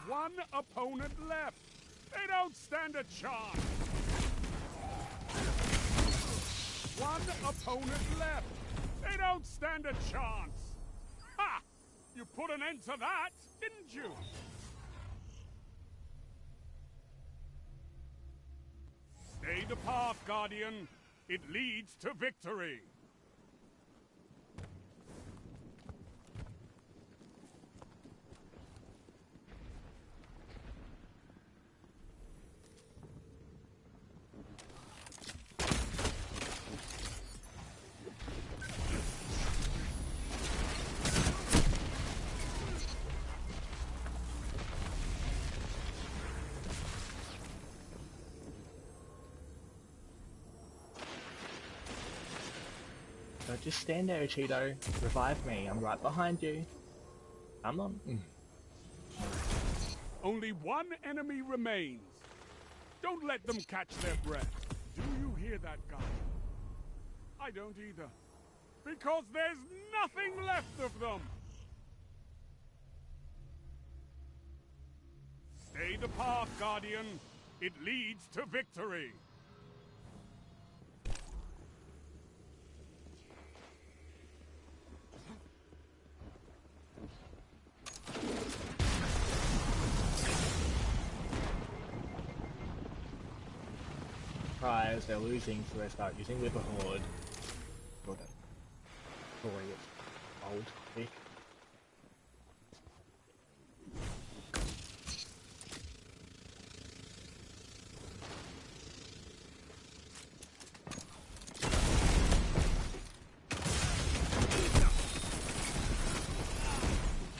One opponent left. They don't stand a chance. One opponent left. They don't stand a chance. Ha! You put an end to that, didn't you? Stay the path, Guardian. It leads to victory. So just stand there, Cheeto. Revive me. I'm right behind you. Come on. Only one enemy remains. Don't let them catch their breath. Do you hear that, guy? I don't either. Because there's nothing left of them! Stay the path, Guardian. It leads to victory. Surprise, they're losing, so they start using Whipper Horde. Got it. Sorry, it's old, quick.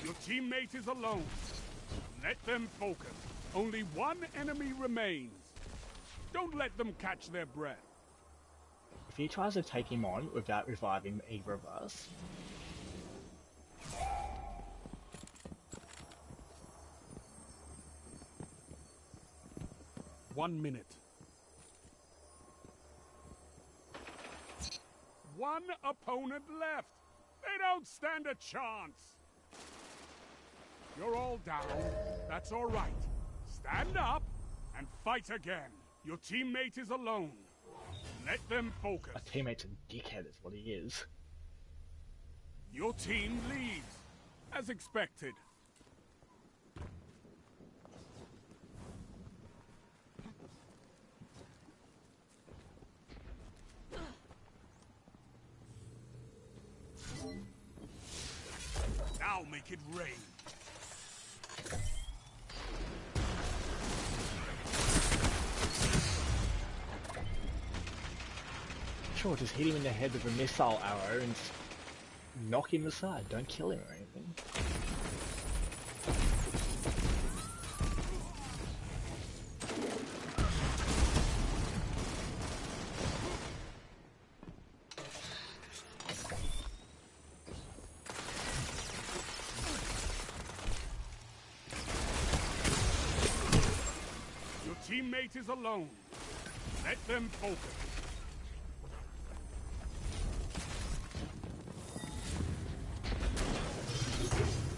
Your teammate is alone. Let them focus. Only one enemy remains. Don't let them catch their breath. If he tries to take him on without reviving either of us... One minute. One opponent left. They don't stand a chance. You're all down. That's all right. Stand up and fight again. Your teammate is alone. Let them focus. A teammate's a dickhead is what he is. Your team leads, as expected. Now make it rain. Sure, just hit him in the head with a missile arrow and knock him aside. Don't kill him or anything. Your teammate is alone. Let them focus.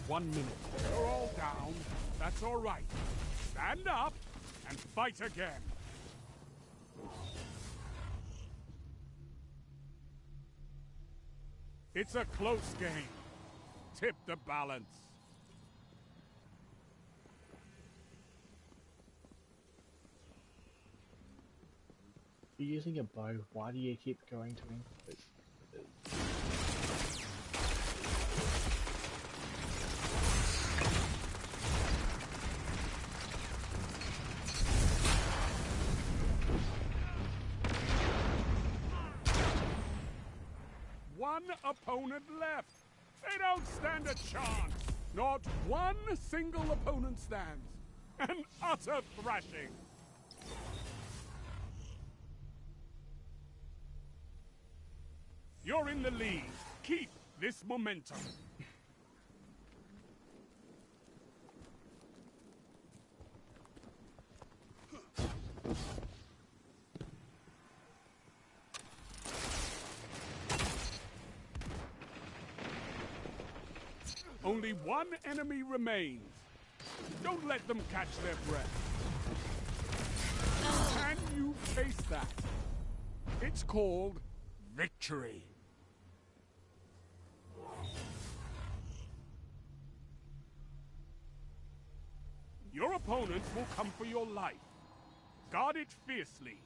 One minute. You're all down. That's all right. Stand up and fight again. It's a close game. Tip the balance. You're using a bow. Why do you keep going to him? One opponent left. They don't stand a chance. Not one single opponent stands. An utter thrashing. You're in the lead. Keep this momentum. Only one enemy remains. Don't let them catch their breath. Can you taste that? It's called victory. Your opponents will come for your life. Guard it fiercely.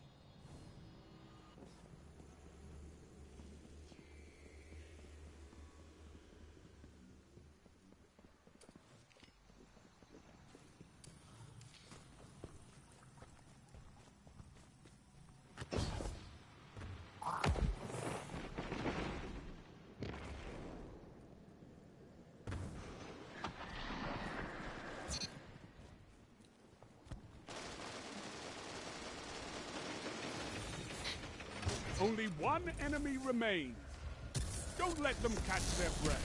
Only one enemy remains. Don't let them catch their breath.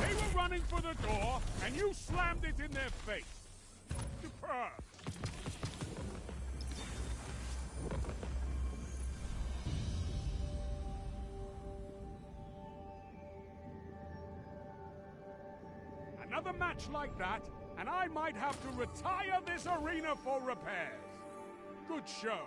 They were running for the door, and you slammed it in their face. Superb. Another match like that, and I might have to retire this arena for repairs. Good show.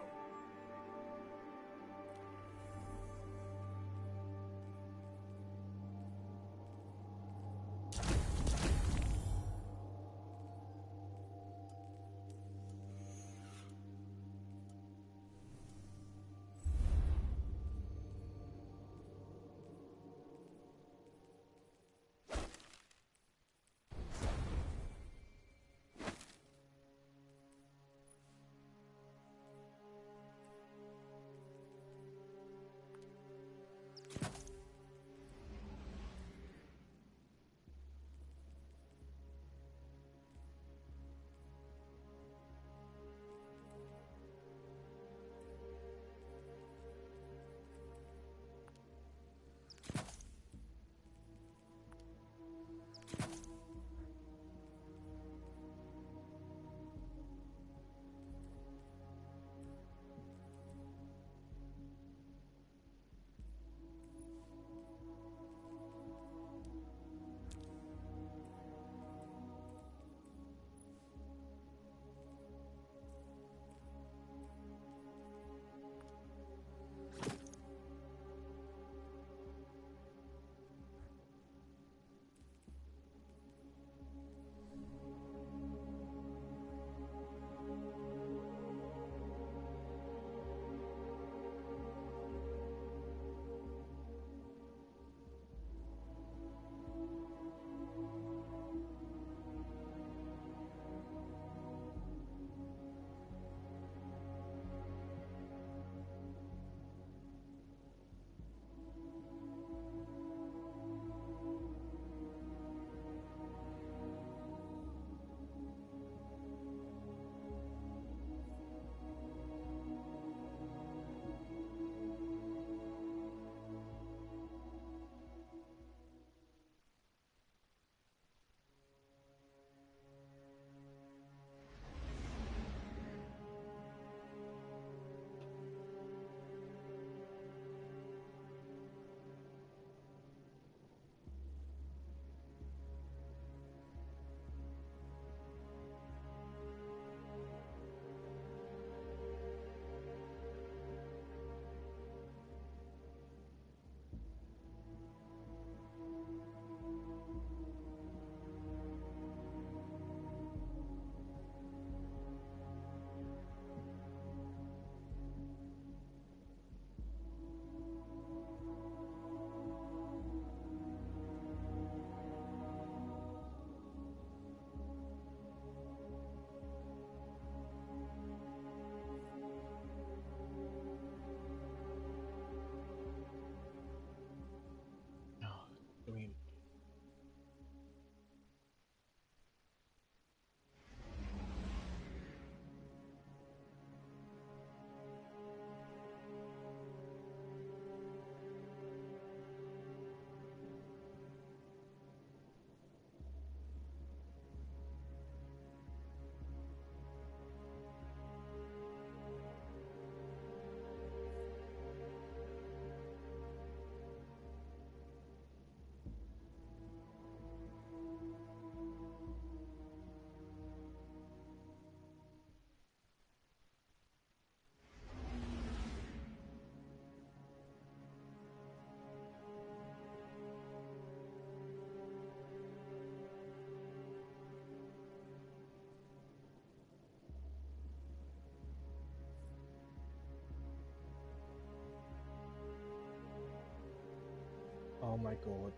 Oh my god.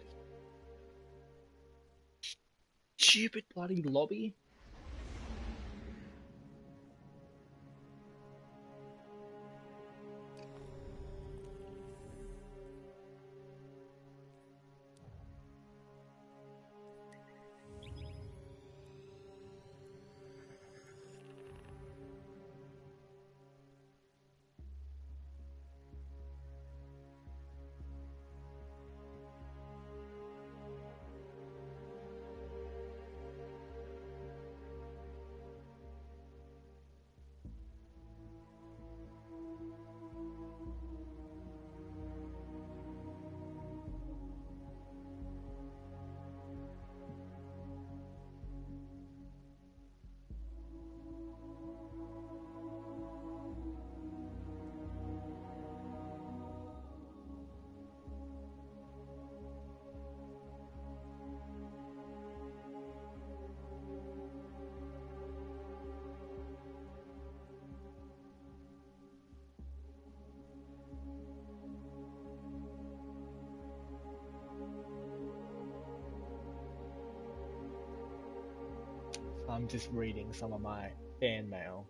Stupid bloody lobby. I'm just reading some of my fan mail.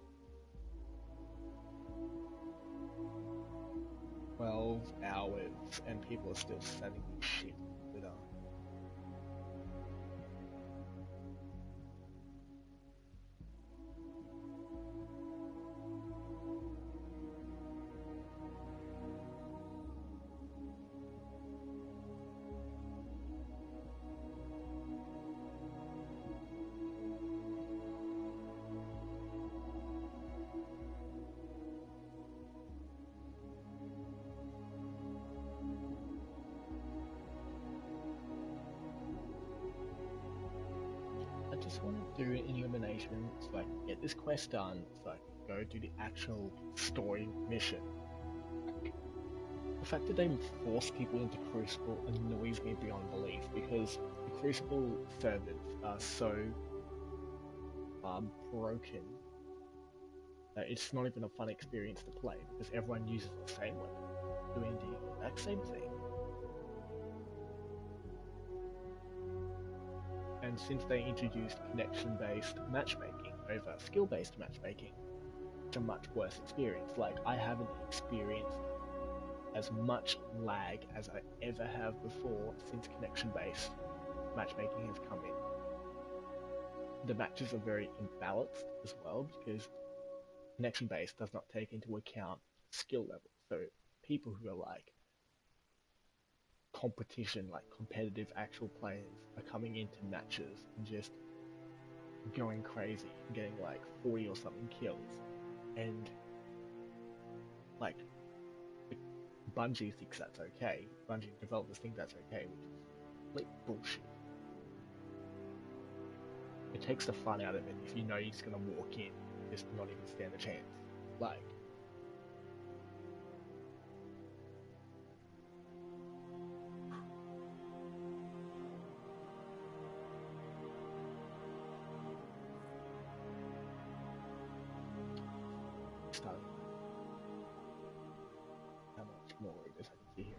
12 hours and people are still sending me shit on Twitter. I just want to do an elimination so I can get this quest done, so I can go do the actual story mission. The fact that they force people into Crucible annoys me beyond belief, because the Crucible servers are so broken that it's not even a fun experience to play, because everyone uses the same weapon, doing the exact same thing. And since they introduced connection-based matchmaking over skill-based matchmaking, it's a much worse experience. Like, I haven't experienced as much lag as I ever have before since connection-based matchmaking has come in. The matches are very imbalanced as well, because connection-based does not take into account skill level. So people who are like competition, like competitive actual players, are coming into matches and just going crazy, getting like 40 or something kills, and like Bungie thinks that's okay. Bungie developers think that's okay, which is complete bullshit. It takes the fun out of it if you know you're just gonna walk in, just not even stand a chance. Like, starting. How much more of this I can see here?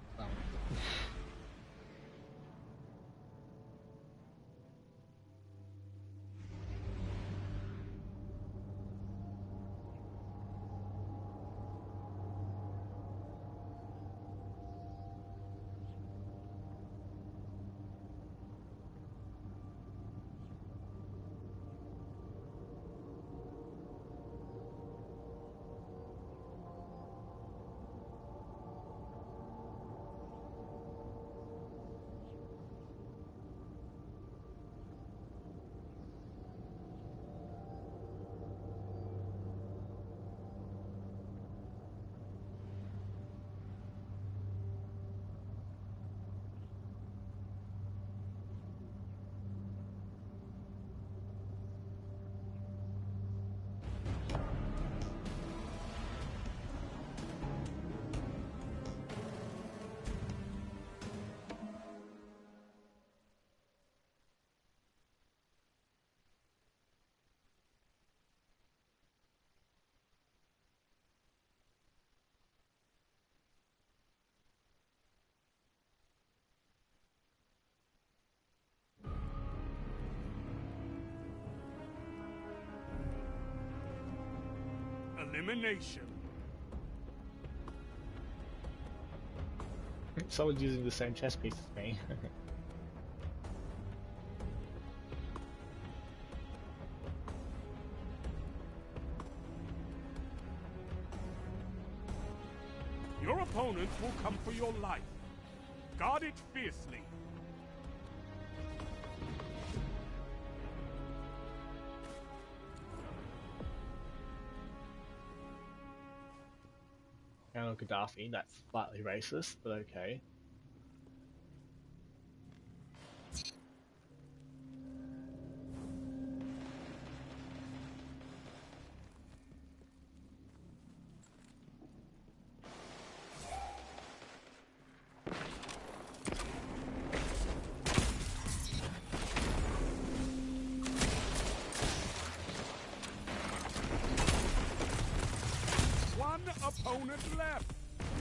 elimination. Someone's using the same chess piece as me. Your opponents will come for your life. Guard it fiercely. Colonel Gaddafi, that's slightly racist, but okay. One opponent left.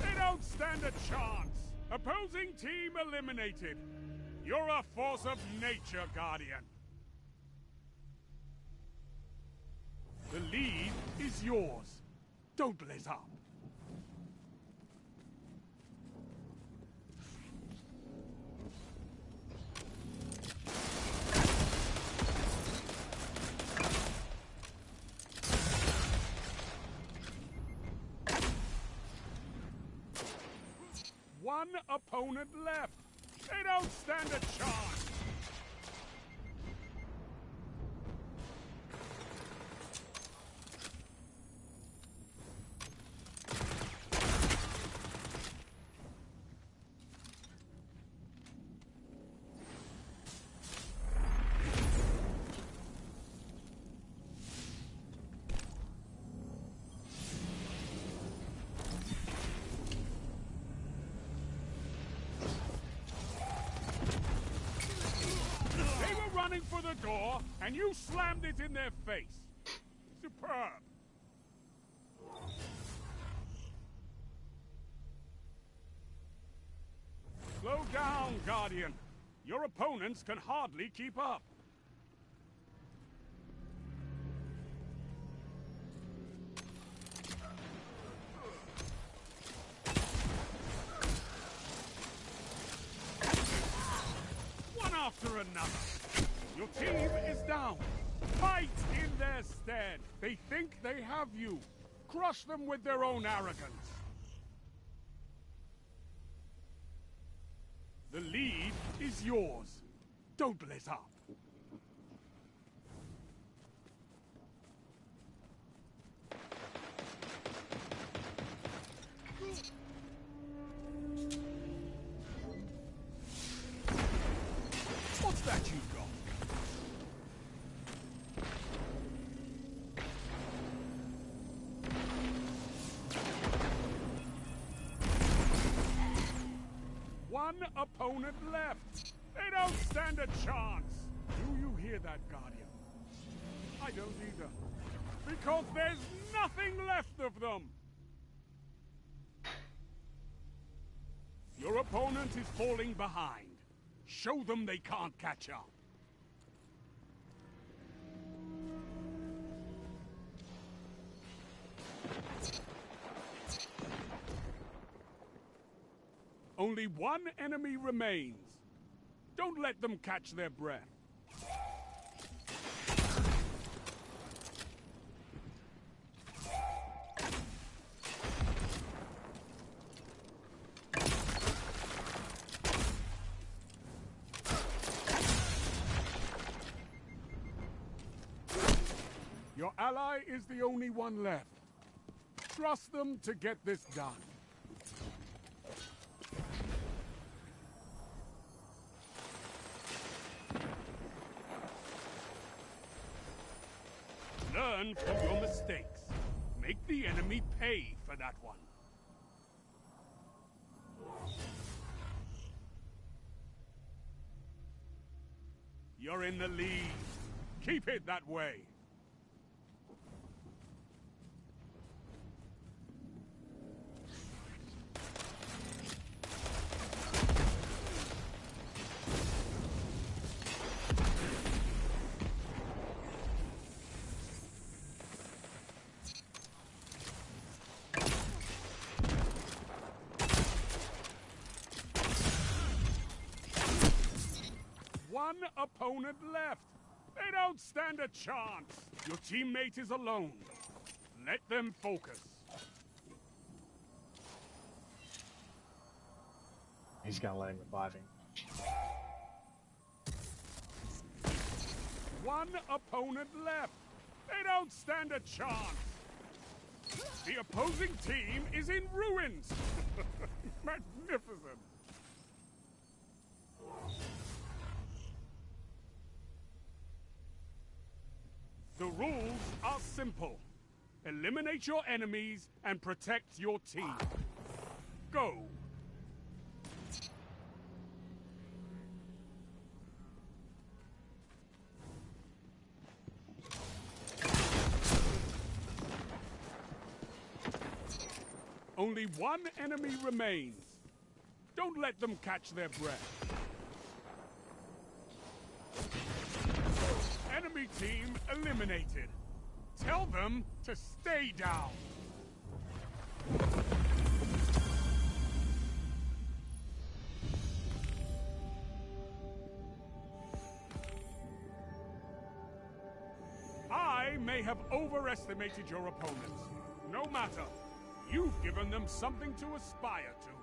They don't stand a chance. Opposing team eliminated. You're a force of nature, Guardian. The lead is yours. Don't let up. One opponent left. They don't stand a chance. They were running for the door, and you slammed it in their face. Superb. Slow down, Guardian. Your opponents can hardly keep up. One after another. Your team is down. Fight in their stead. They think they have you. Crush them with their own arrogance. The lead is yours. Don't let up. What's that you've got? One opponent left. They don't stand a chance. Do you hear that, Guardian? I don't either. Because there's nothing left of them. Your opponent is falling behind. Show them they can't catch up. Only one enemy remains. Don't let them catch their breath. Your ally is the only one left. Trust them to get this done. Learn from your mistakes. Make the enemy pay for that one. You're in the lead. Keep it that way. one opponent left. They don't stand a chance. Your teammate is alone. Let them focus. He's gonna let him revive him. One opponent left. They don't stand a chance. The opposing team is in ruins. Magnificent. The rules are simple. Eliminate your enemies and protect your team. Go. Only one enemy remains. Don't let them catch their breath. Enemy team eliminated. Tell them to stay down. I may have overestimated your opponents. No matter. You've given them something to aspire to.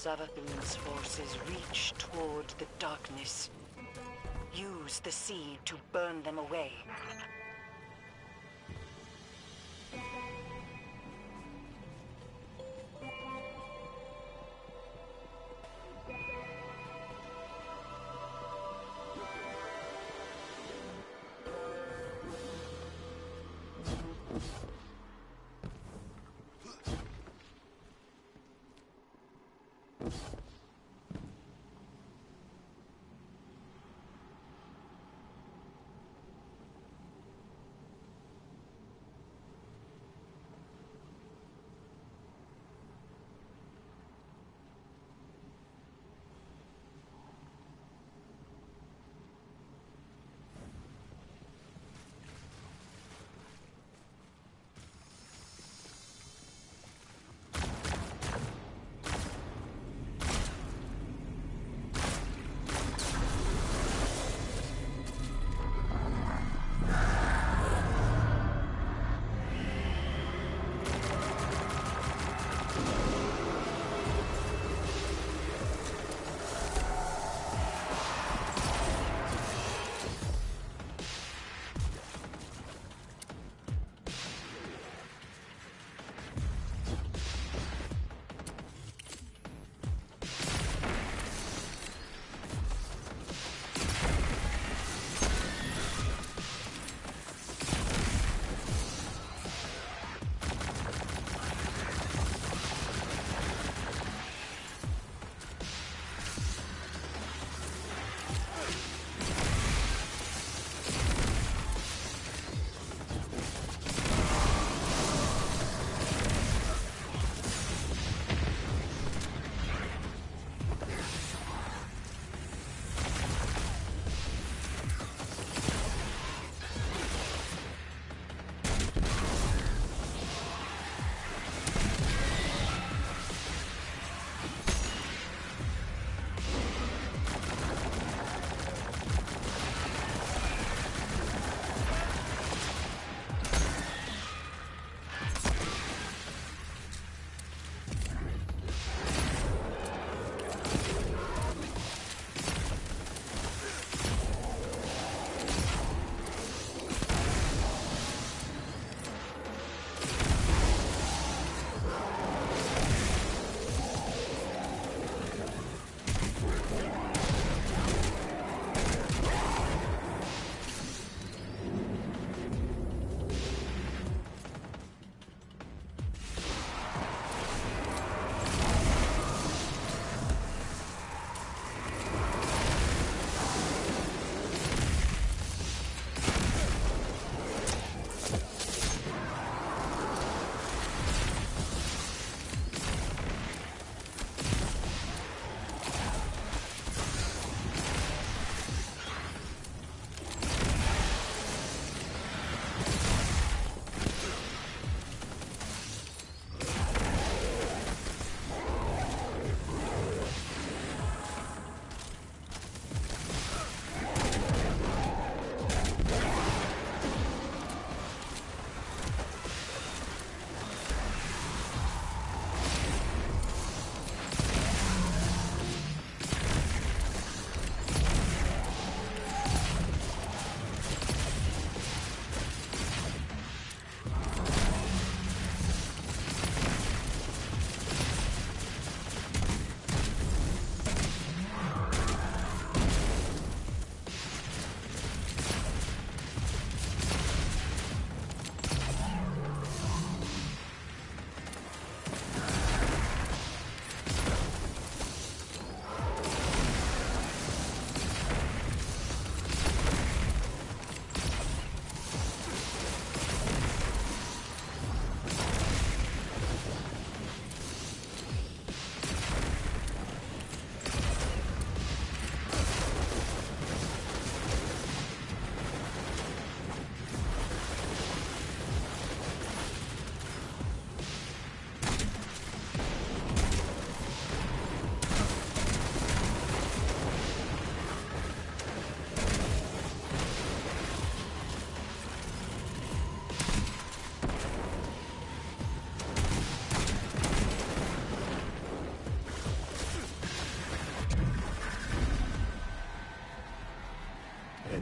Savathun's forces reach toward the darkness. Use the seed to burn them away.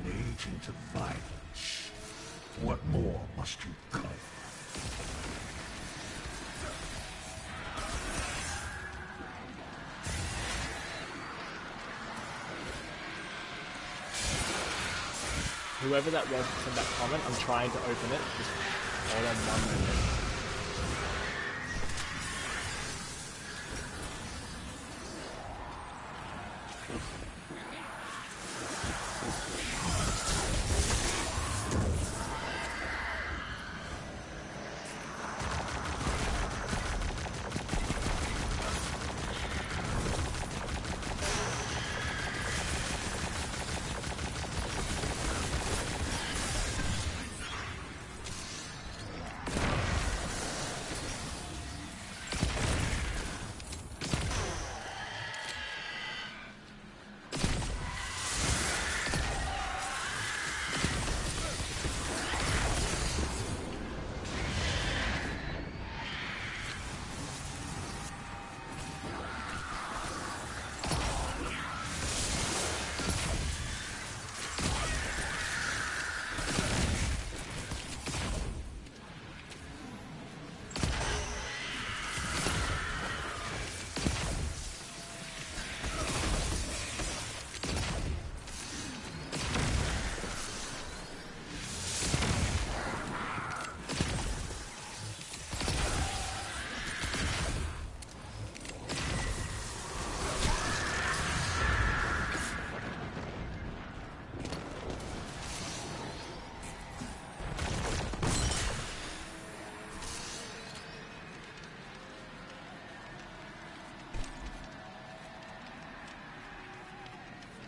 age into violence. What more must you cover? Whoever that was that sent that comment, I'm trying to open it. Just hold on 1 minute.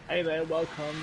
Hey there, welcome.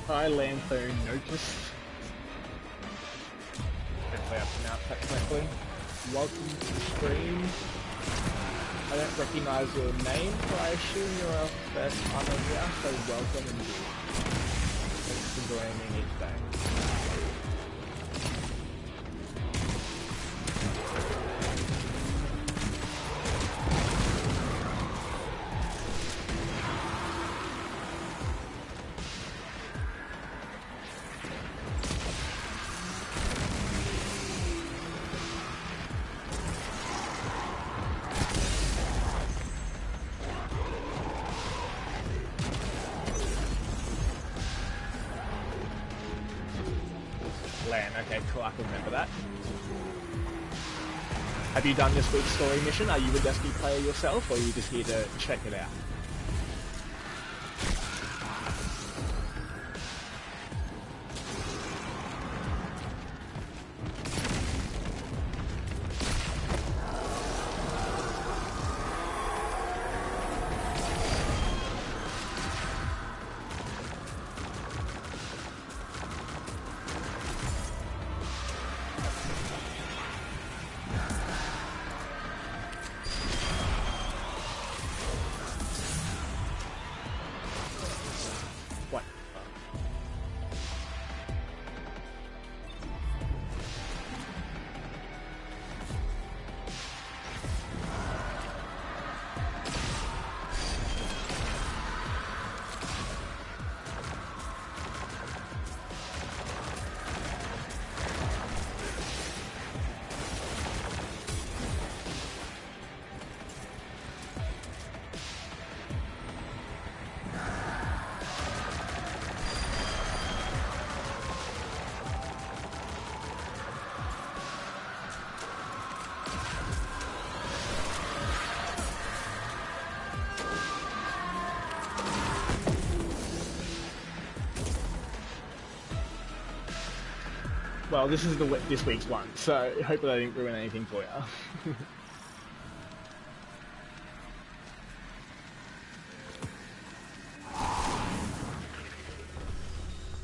Hi, Lantho Notice. Hopefully I pronounced that correctly. Welcome to the stream. I don't recognise your name, but I assume you're our first timer here, so welcome indeed. Thanks for joining me today. Okay, cool, I can remember that. Have you done this week's story mission? Are you a Destiny player yourself, or are you just here to check it out? Well, this is this week's one, so hopefully I didn't ruin anything for you.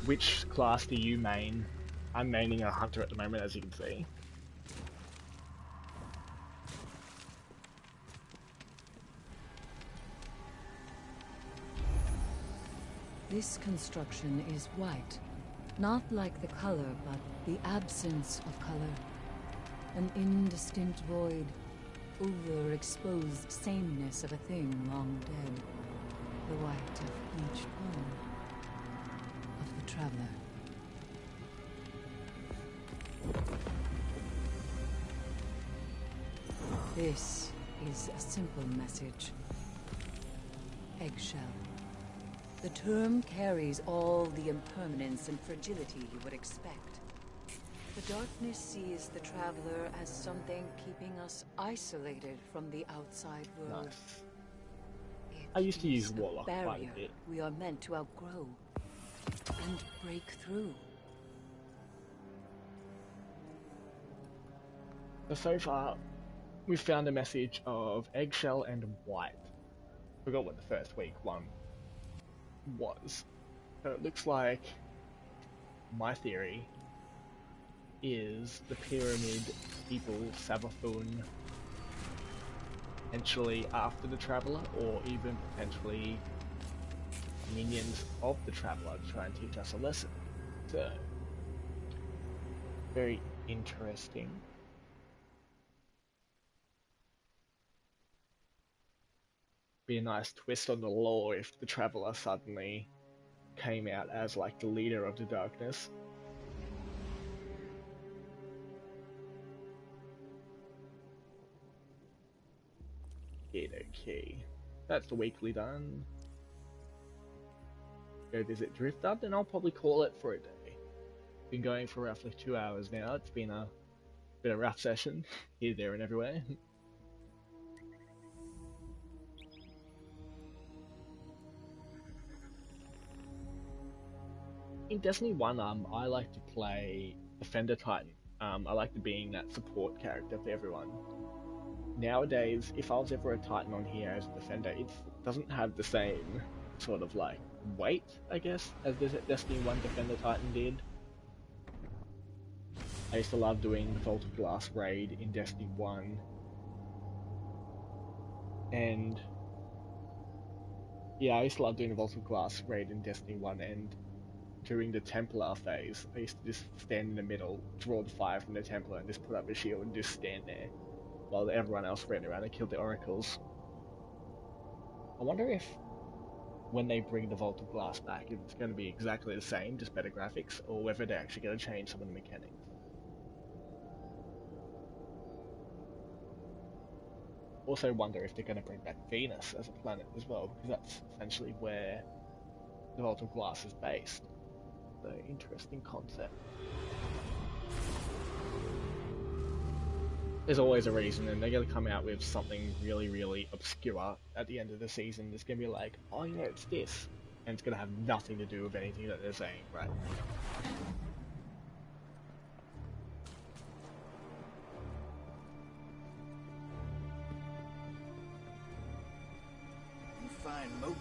Which class do you main? I'm maining a hunter at the moment, as you can see. This construction is white. Not like the color, but the absence of color. An indistinct void. Overexposed sameness of a thing long dead. The white of each bone. Of the traveler. This is a simple message. Eggshell. The term carries all the impermanence and fragility you would expect. The darkness sees the traveler as something keeping us isolated from the outside world. Nice. I used to use Warlock quite a bit. We are meant to outgrow and break through. So far, we've found a message of Eggshell and White. Forgot what the first week one was. So it looks like my theory is the pyramid people, Savathun, potentially after the Traveller, or even potentially minions of the Traveller to try and teach us a lesson. So, very interesting. Be a nice twist on the lore if the Traveller suddenly came out as like the leader of the darkness. Okay. That's the weekly done. Go visit Drifter, and I'll probably call it for a day. Been going for roughly 2 hours now. It's been a bit of a rough session, here, there, and everywhere. In Destiny 1, I like to play Defender Titan. I like to being that support character for everyone. Nowadays, if I was ever a Titan on here as a Defender, it doesn't have the same sort of like weight, I guess, as Destiny 1 Defender Titan did. I used to love doing the Vault of Glass raid in Destiny 1. And yeah, I used to love doing the Vault of Glass raid in Destiny 1, and during the Templar phase, I used to just stand in the middle, draw the fire from the Templar, and just put up a shield and just stand there, while everyone else ran around and killed the Oracles. I wonder if, when they bring the Vault of Glass back, if it's going to be exactly the same, just better graphics, or whether they're actually going to change some of the mechanics. Also wonder if they're going to bring back Venus as a planet as well, because that's essentially where the Vault of Glass is based. So, interesting concept. There's always a reason, and they're going to come out with something really, really obscure at the end of the season. It's going to be like, oh yeah, it's this. And it's going to have nothing to do with anything that they're saying, right? You find Moat.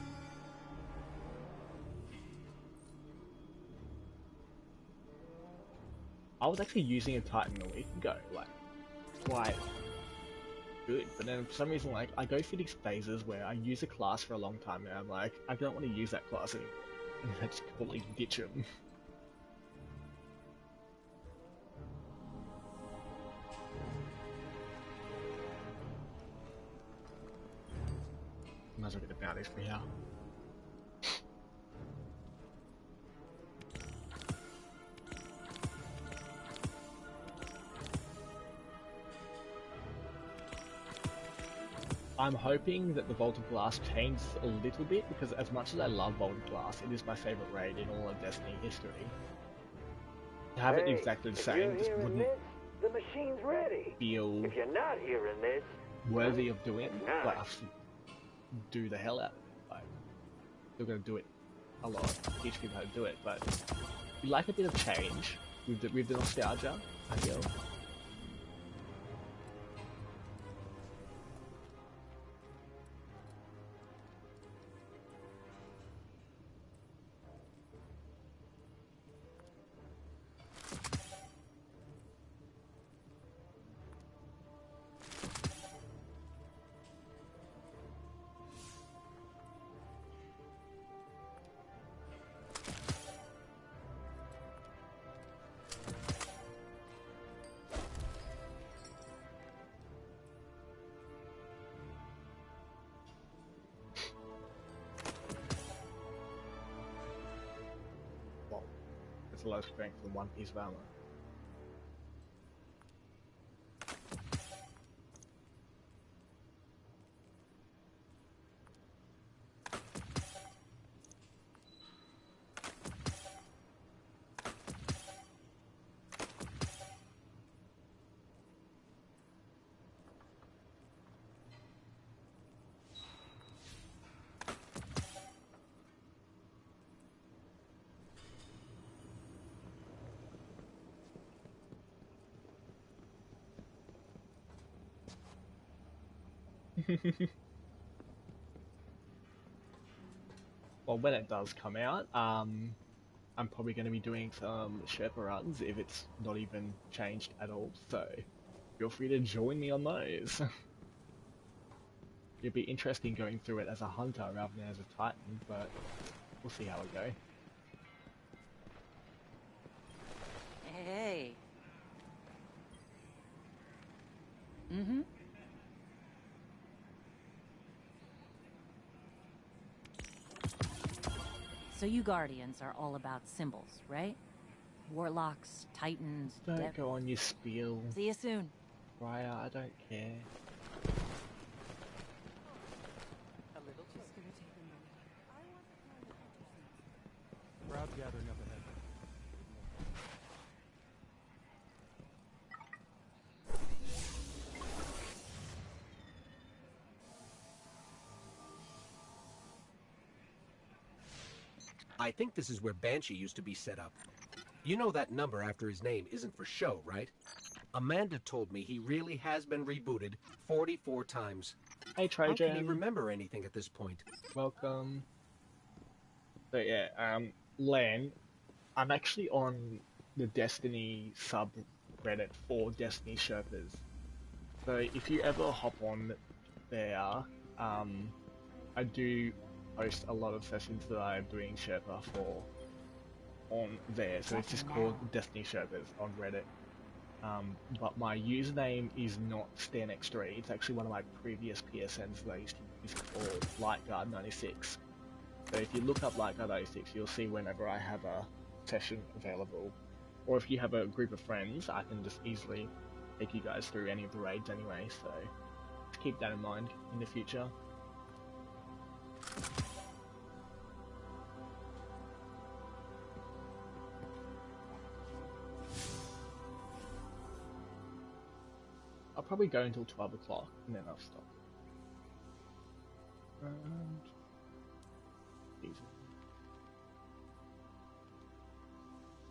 I was actually using a Titan a week ago, like, quite good, but then for some reason, like, I go through these phases where I use a class for a long time, and I'm like, I don't want to use that class anymore, and I just completely ditch them. Might as well get the bounties for here. I'm hoping that the Vault of Glass changes a little bit, because as much as I love Vault of Glass, it is my favourite raid in all of Destiny history. To have it exactly the same just wouldn't the machine's ready. feel If you're not hearing this, worthy of doing. Nah. Like, I have to do the hell out of it. Like, still gonna do it a lot, teach people how to do it, but we like a bit of change with the nostalgia, I feel. It's a low strength from one piece of armor. Well, when it does come out, I'm probably going to be doing some Sherpa runs if it's not even changed at all, so feel free to join me on those. It'd be interesting going through it as a hunter rather than as a Titan, but we'll see how it goes. Hey. Mm-hmm. So you Guardians are all about symbols, right? Warlocks, Titans, Don't go on your spiel. See you soon. Raya, I don't care. A little just gonna take a minute. I want to find the interesting. Crowd gathering up ahead. I think this is where Banshee used to be set up. You know that number after his name isn't for show, right? Amanda told me he really has been rebooted 44 times. Hey Trojan. How can he remember anything at this point? Welcome. So yeah, Lan, I'm actually on the Destiny subreddit for Destiny Sherpas. So if you ever hop on there, I do post a lot of sessions that I'm doing Sherpa for on there. So it's just called Destiny Sherpas on Reddit. But my username is not StanX3. It's actually one of my previous PSNs that I used to use called Lightguard96. So if you look up Lightguard96, you'll see whenever I have a session available. Or if you have a group of friends, I can just easily take you guys through any of the raids anyway, so just keep that in mind in the future. I'll probably go until 12 o'clock and then I'll stop. And... easy.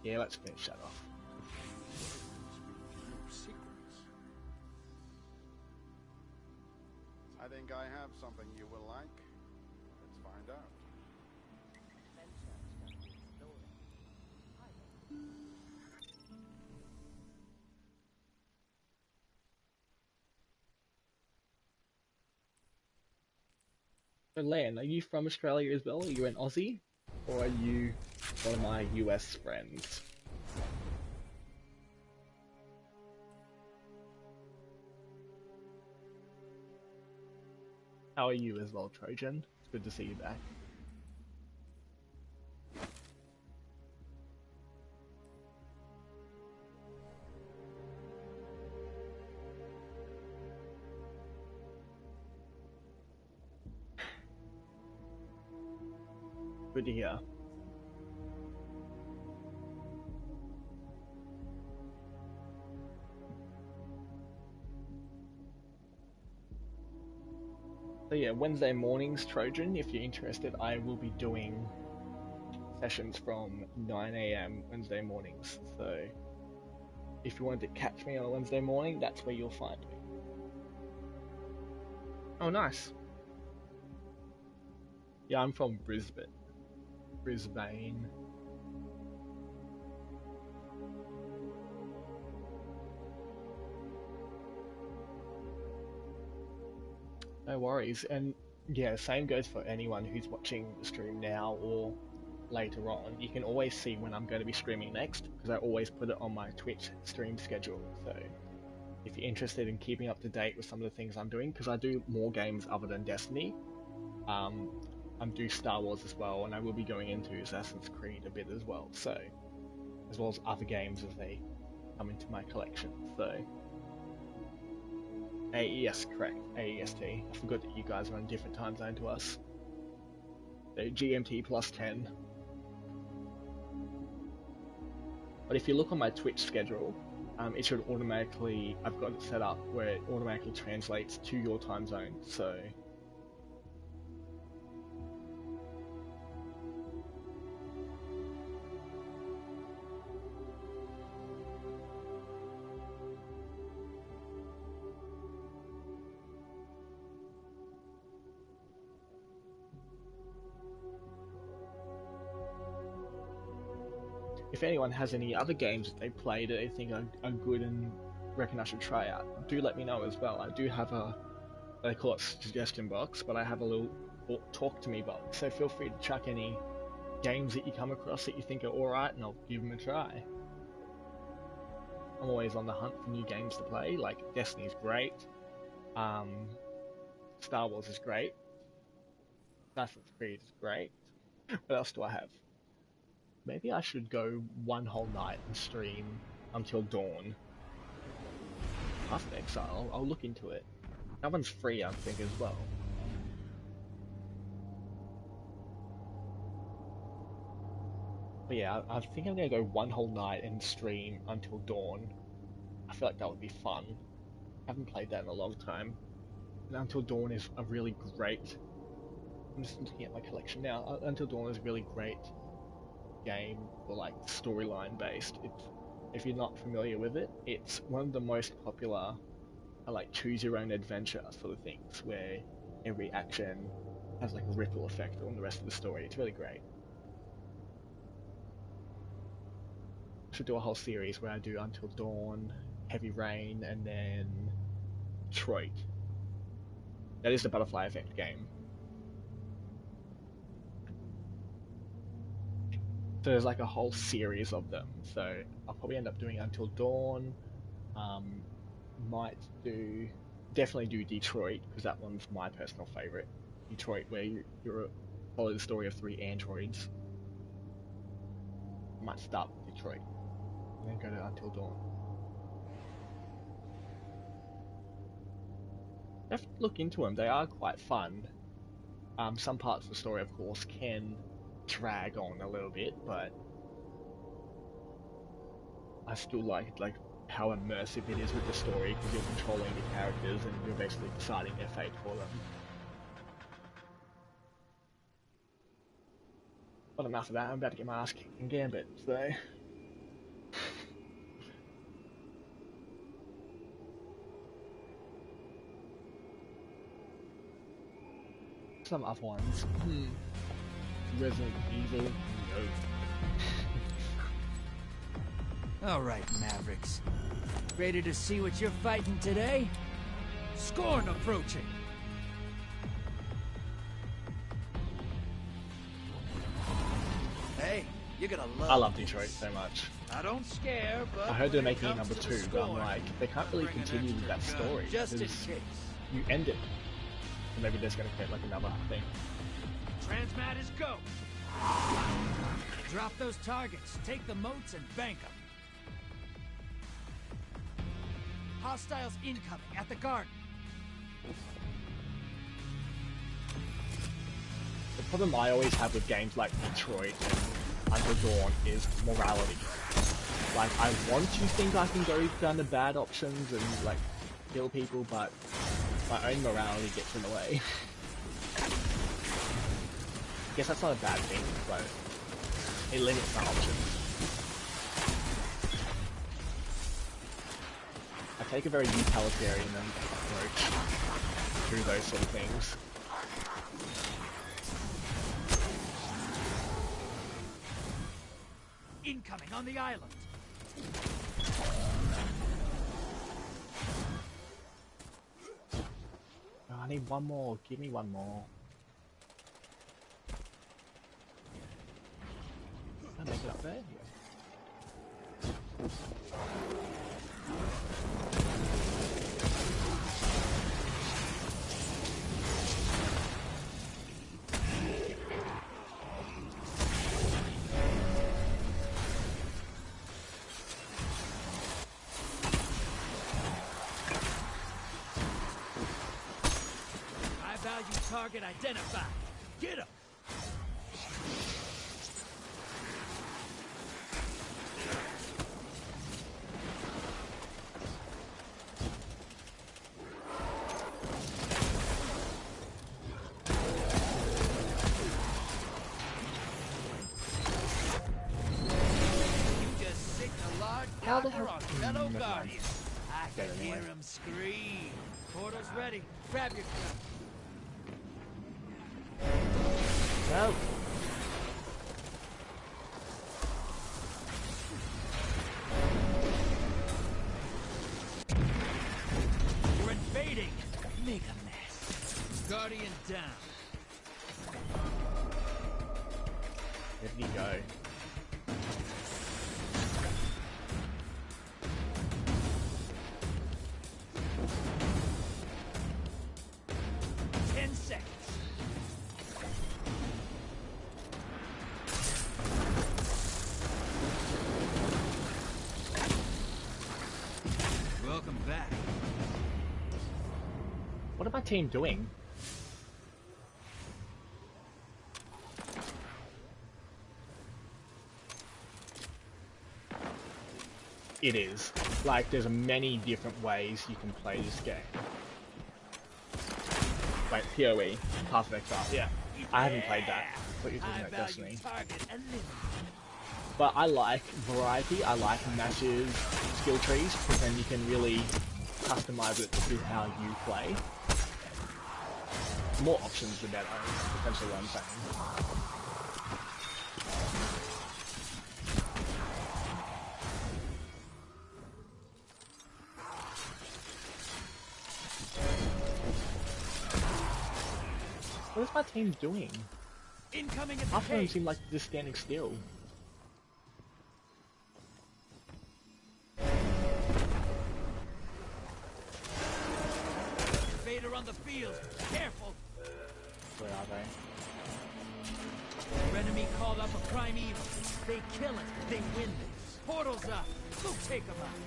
Yeah, let's finish that off. I think I have something you will like. Let's find out. So Lan, are you from Australia as well? Are you an Aussie? Or are you one of my US friends? How are you as well, Trojan? It's good to see you back. Good to hear. So yeah, Wednesday mornings, Trojan, if you're interested, I will be doing sessions from 9 AM Wednesday mornings. So if you wanted to catch me on a Wednesday morning, that's where you'll find me. Oh, nice. Yeah, I'm from Brisbane. No worries, and yeah, same goes for anyone who's watching the stream now or later on. You can always see when I'm going to be streaming next, because I always put it on my Twitch stream schedule. So if you're interested in keeping up to date with some of the things I'm doing, because I do more games other than Destiny, I do Star Wars as well, and I will be going into Assassin's Creed a bit as well, so as well as other games as they come into my collection. So AES, correct, AEST. I forgot that you guys are on a different time zone to us. So GMT plus 10. But if you look on my Twitch schedule, it should automatically, I've got it set up where it automatically translates to your time zone, so if anyone has any other games that they played that they think are good and reckon I should try out, do let me know as well. I do have they call it suggestion box, but I have a little talk to me box, so feel free to chuck any games that you come across that you think are alright and I'll give them a try. I'm always on the hunt for new games to play, like Destiny's great, Star Wars is great, Assassin's Creed is great. What else do I have? Maybe I should go one whole night and stream until dawn. Path of Exile, I'll look into it. That one's free, I think, as well. But yeah, I think I'm gonna go one whole night and stream until dawn. I feel like that would be fun. I haven't played that in a long time. And Until Dawn is a really great... I'm just looking at my collection now. Until Dawn is a really great game for like storyline based. If you're not familiar with it, it's one of the most popular like choose your own adventure sort of things where every action has like a ripple effect on the rest of the story. It's really great. should do a whole series where I do Until Dawn, Heavy Rain, and then Detroit. That is the Butterfly Effect game. So there's like a whole series of them. So I'll probably end up doing Until Dawn. Might do, definitely do Detroit, because that one's my personal favorite. Detroit, where you follow the story of 3 androids. Might start with Detroit, and then go to Until Dawn. Definitely look into them, they are quite fun. Some parts of the story, of course, can drag on a little bit, but I still like how immersive it is with the story, because you're controlling the characters and you're basically deciding their fate for them. But enough of that, I'm about to get my ass kicked in Gambit, so... Some other ones. Resident Evil, no. Alright, Mavericks. Ready to see what you're fighting today? Scorn approaching! Hey, you're gonna love I love Detroit so much. I don't scare, but I heard they're making it number 2, but I'm like, they can't really continue with that story. Just in because case. You end it. So maybe they're just gonna create like another thing. Transmat is go! Drop those targets, take the moats, and bank them. Hostiles incoming at the garden. The problem I always have with games like Detroit and Until Dawn is morality. Like, I want to think I can go down the bad options and, like, kill people, but my own morality gets in the way. I guess that's not a bad thing, but it limits my options. I take a very utilitarian approach through those sort of things. Incoming on the island. Oh, I need one more. Give me one more. Can I make it up there? Target identified. Get him! You just sicked a large caliber on fellow guardians. I can hear him scream. Portal's ready. Grab your gun. No. We're invading. Make a mess. Guardian down. There we go. What are my team doing? It is. Like, there's many different ways you can play this game. Wait, PoE, Path of Exile, yeah. I haven't played that. I thought you were talking about Destiny. But I like variety, I like massive skill trees, because then you can really customize it to how you play. More options the better, essentially what I'm saying. What is my team doing? Incoming at the Half of them cage. seem like they're just standing still. Vader on the field. Careful. Where are they? Your enemy called up a primeval. They kill it. They win this. Portal's up. Go take them out.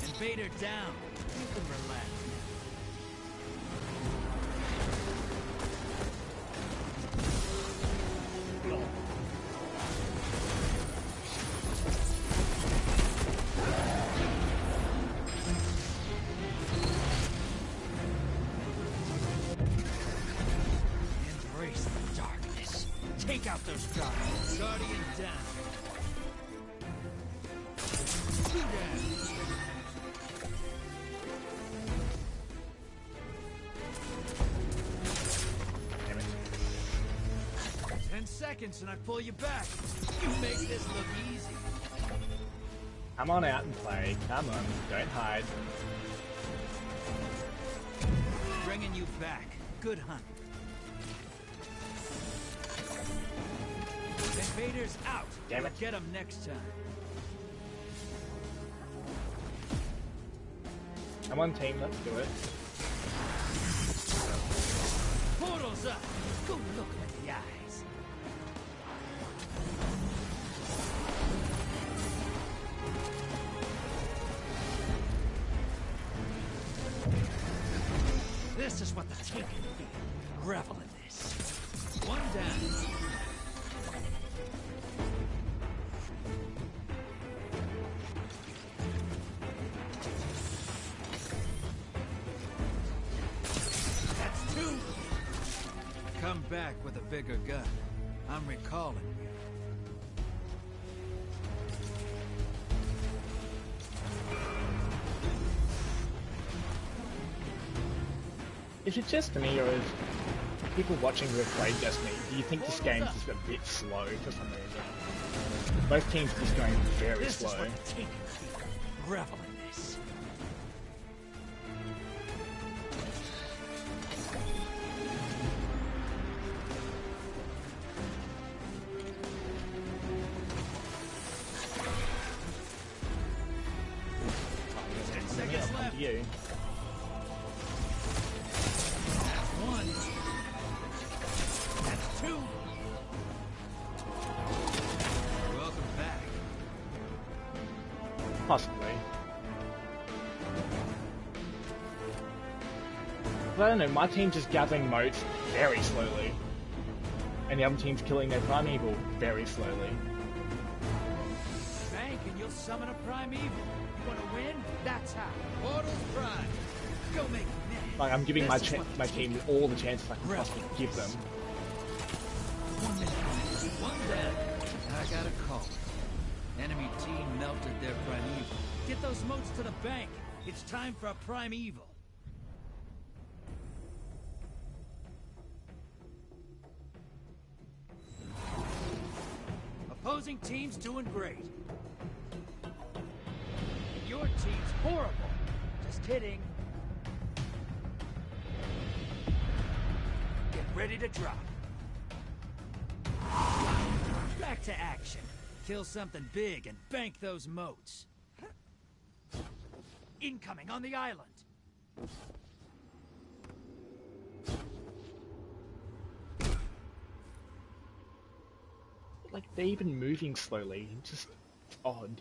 Invader down. You can relax. Embrace the darkness. Take out those guardians. Guardian down. Two down. Damn it. 10 seconds and I pull you back. You make this look easy. Come on out and play. Come on. Don't hide. Bringing you back. Good hunt. Invaders out. Damn it. We'll get them next time. Come on, team. Let's do it. Portal's up. Go look at the eyes. This is what the team can be. Revel in this. One down. That's two. Come back with a bigger gun. I'm recalling you. Is it just me, or is people watching who have played Destiny, do you think this game's just a bit slow for some reason? Both teams are just going very This slow. is what the team can be. Revel in this. Let me come to you. One. That's two. Welcome back. Possibly. But I don't know, my team's just gathering motes very slowly. And the other team's killing their primeval very slowly. Bank and you'll summon a primeval. You want to win? That's how. Portal's prime. Go make it. Like, I'm giving my This is what my team all the chances I can Revel. possibly give them. 1 minute. One down. I got a call. Enemy team melted their primeval. Get those motes to the bank. It's time for a primeval. Opposing team's doing great. Your team's horrible. Just kidding. Get ready to drop. Back to action. Kill something big and bank those motes. Incoming on the island. Like, they're even moving slowly. Just odd.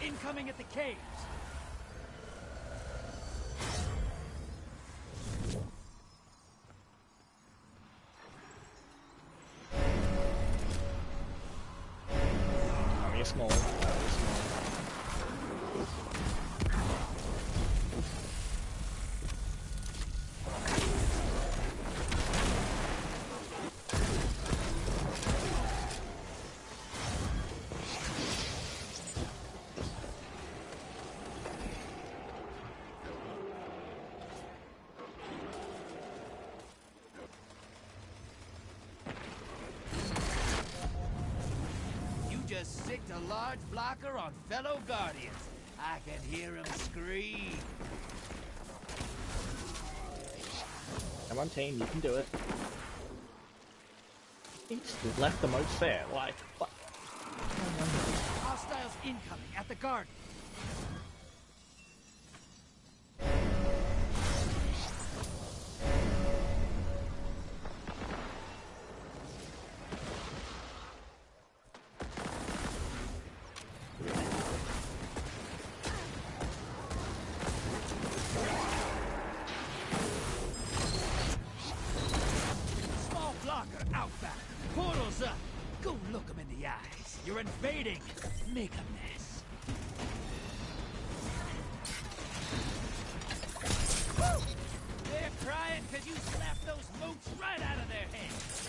Incoming at the caves. Only a small. just sicked a large blocker on fellow Guardians. I can hear him scream. Come on, team, you can do it. He just left the moats there, like, what? Hostiles incoming at the garden. Small blocker out back. Portals up. Go look him in the eyes. You're invading. Make a mess. Woo! They're crying because you slapped those moats right out of their heads.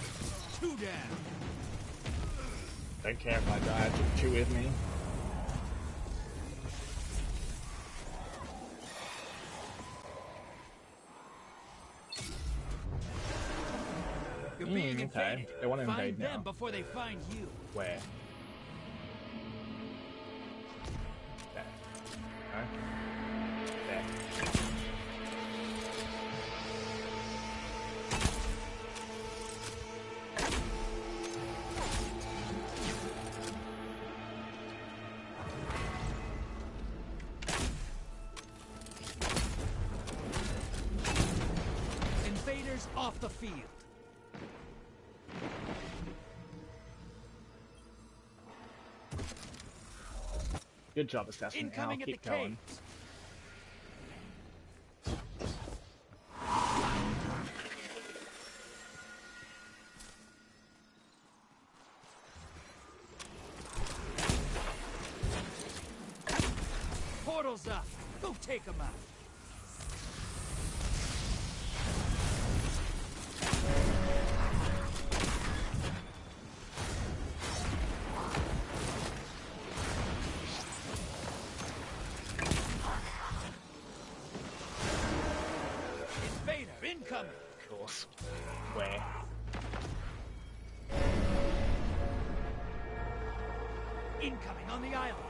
2 down. Don't care if I die, I took 2 with me. You're being okay. invaded. They want to Find invade them now. before they find you. Where? There. No? There. Invaders off the field. Good job, assassin. I'll Incoming at keep the going. caves. Portals up. Go take them out. Invader incoming. Of course. Where? Incoming on the island.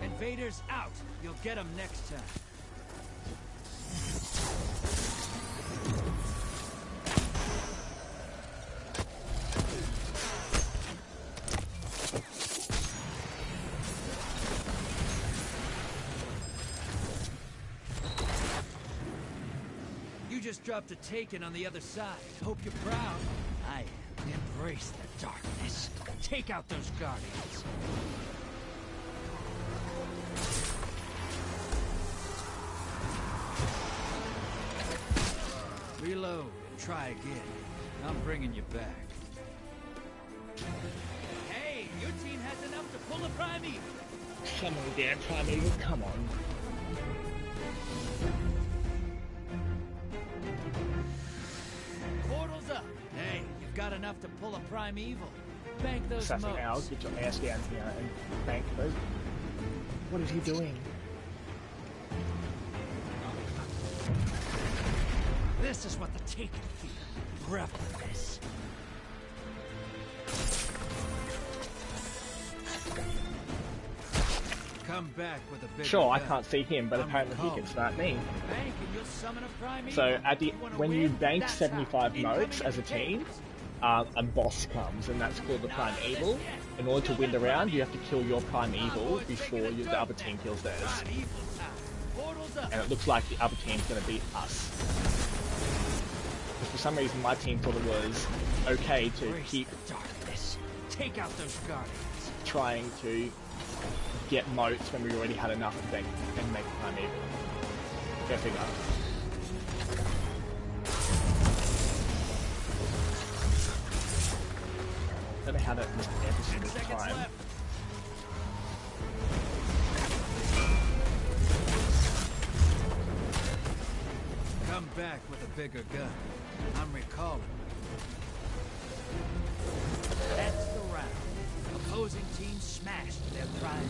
Invaders out. You'll get them next time. You just dropped a taken on the other side. Hope you're proud. I am. Embrace the darkness. Take out those guardians. Reload and try again. I'm bringing you back. Hey, your team has enough to pull a primeval. Come on, damn primeval, come on. Portals up. Hey, you've got enough to pull a primeval. Bank those Assassin moats. Al, get your ass down here and bank those. What is he doing? This is what the Taken feel. Revel in this. Come back with a big. Sure, I can't see him, but apparently he can start me. Bank and you'll summon a primeval. So at the when you bank That's 75 how. moats as a team, a boss comes, and that's called the primeval. In order to win the round, you have to kill your primeval before the other team kills theirs. And it looks like the other team's going to beat us. But for some reason, my team thought it was okay to keep Take out those guardians. trying to get moats when we already had enough to bank and make the primeval. Go figure. I don't know how that missed every single time. Left. Come back with a bigger gun. I'm recalling. That's the round. Opposing team smashed their prime.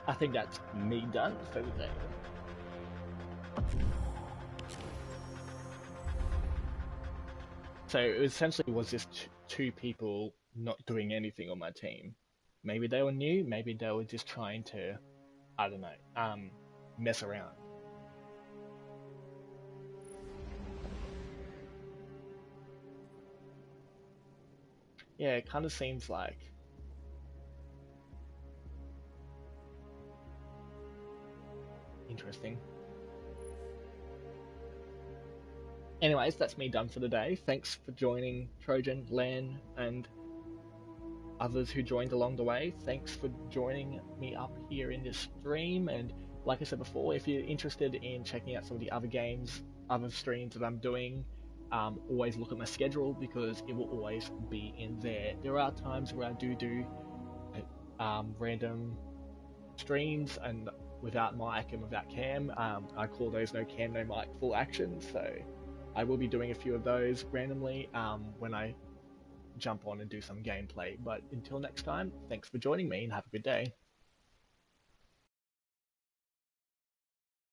I think that's me done for the day. So it essentially was just two people not doing anything on my team. Maybe they were new, maybe they were just trying to, I don't know, mess around. Yeah, it kind of seems like. Interesting. Anyways, that's me done for the day. Thanks for joining Trojan, Lan, and others who joined along the way. Thanks for joining me up here in this stream. And like I said before, if you're interested in checking out some of the other games, other streams that I'm doing, always look at my schedule because it will always be in there. There are times where I do random streams and without mic and without cam. I call those no cam, no mic full action. So I will be doing a few of those randomly when I jump on and do some gameplay. But until next time, thanks for joining me and have a good day.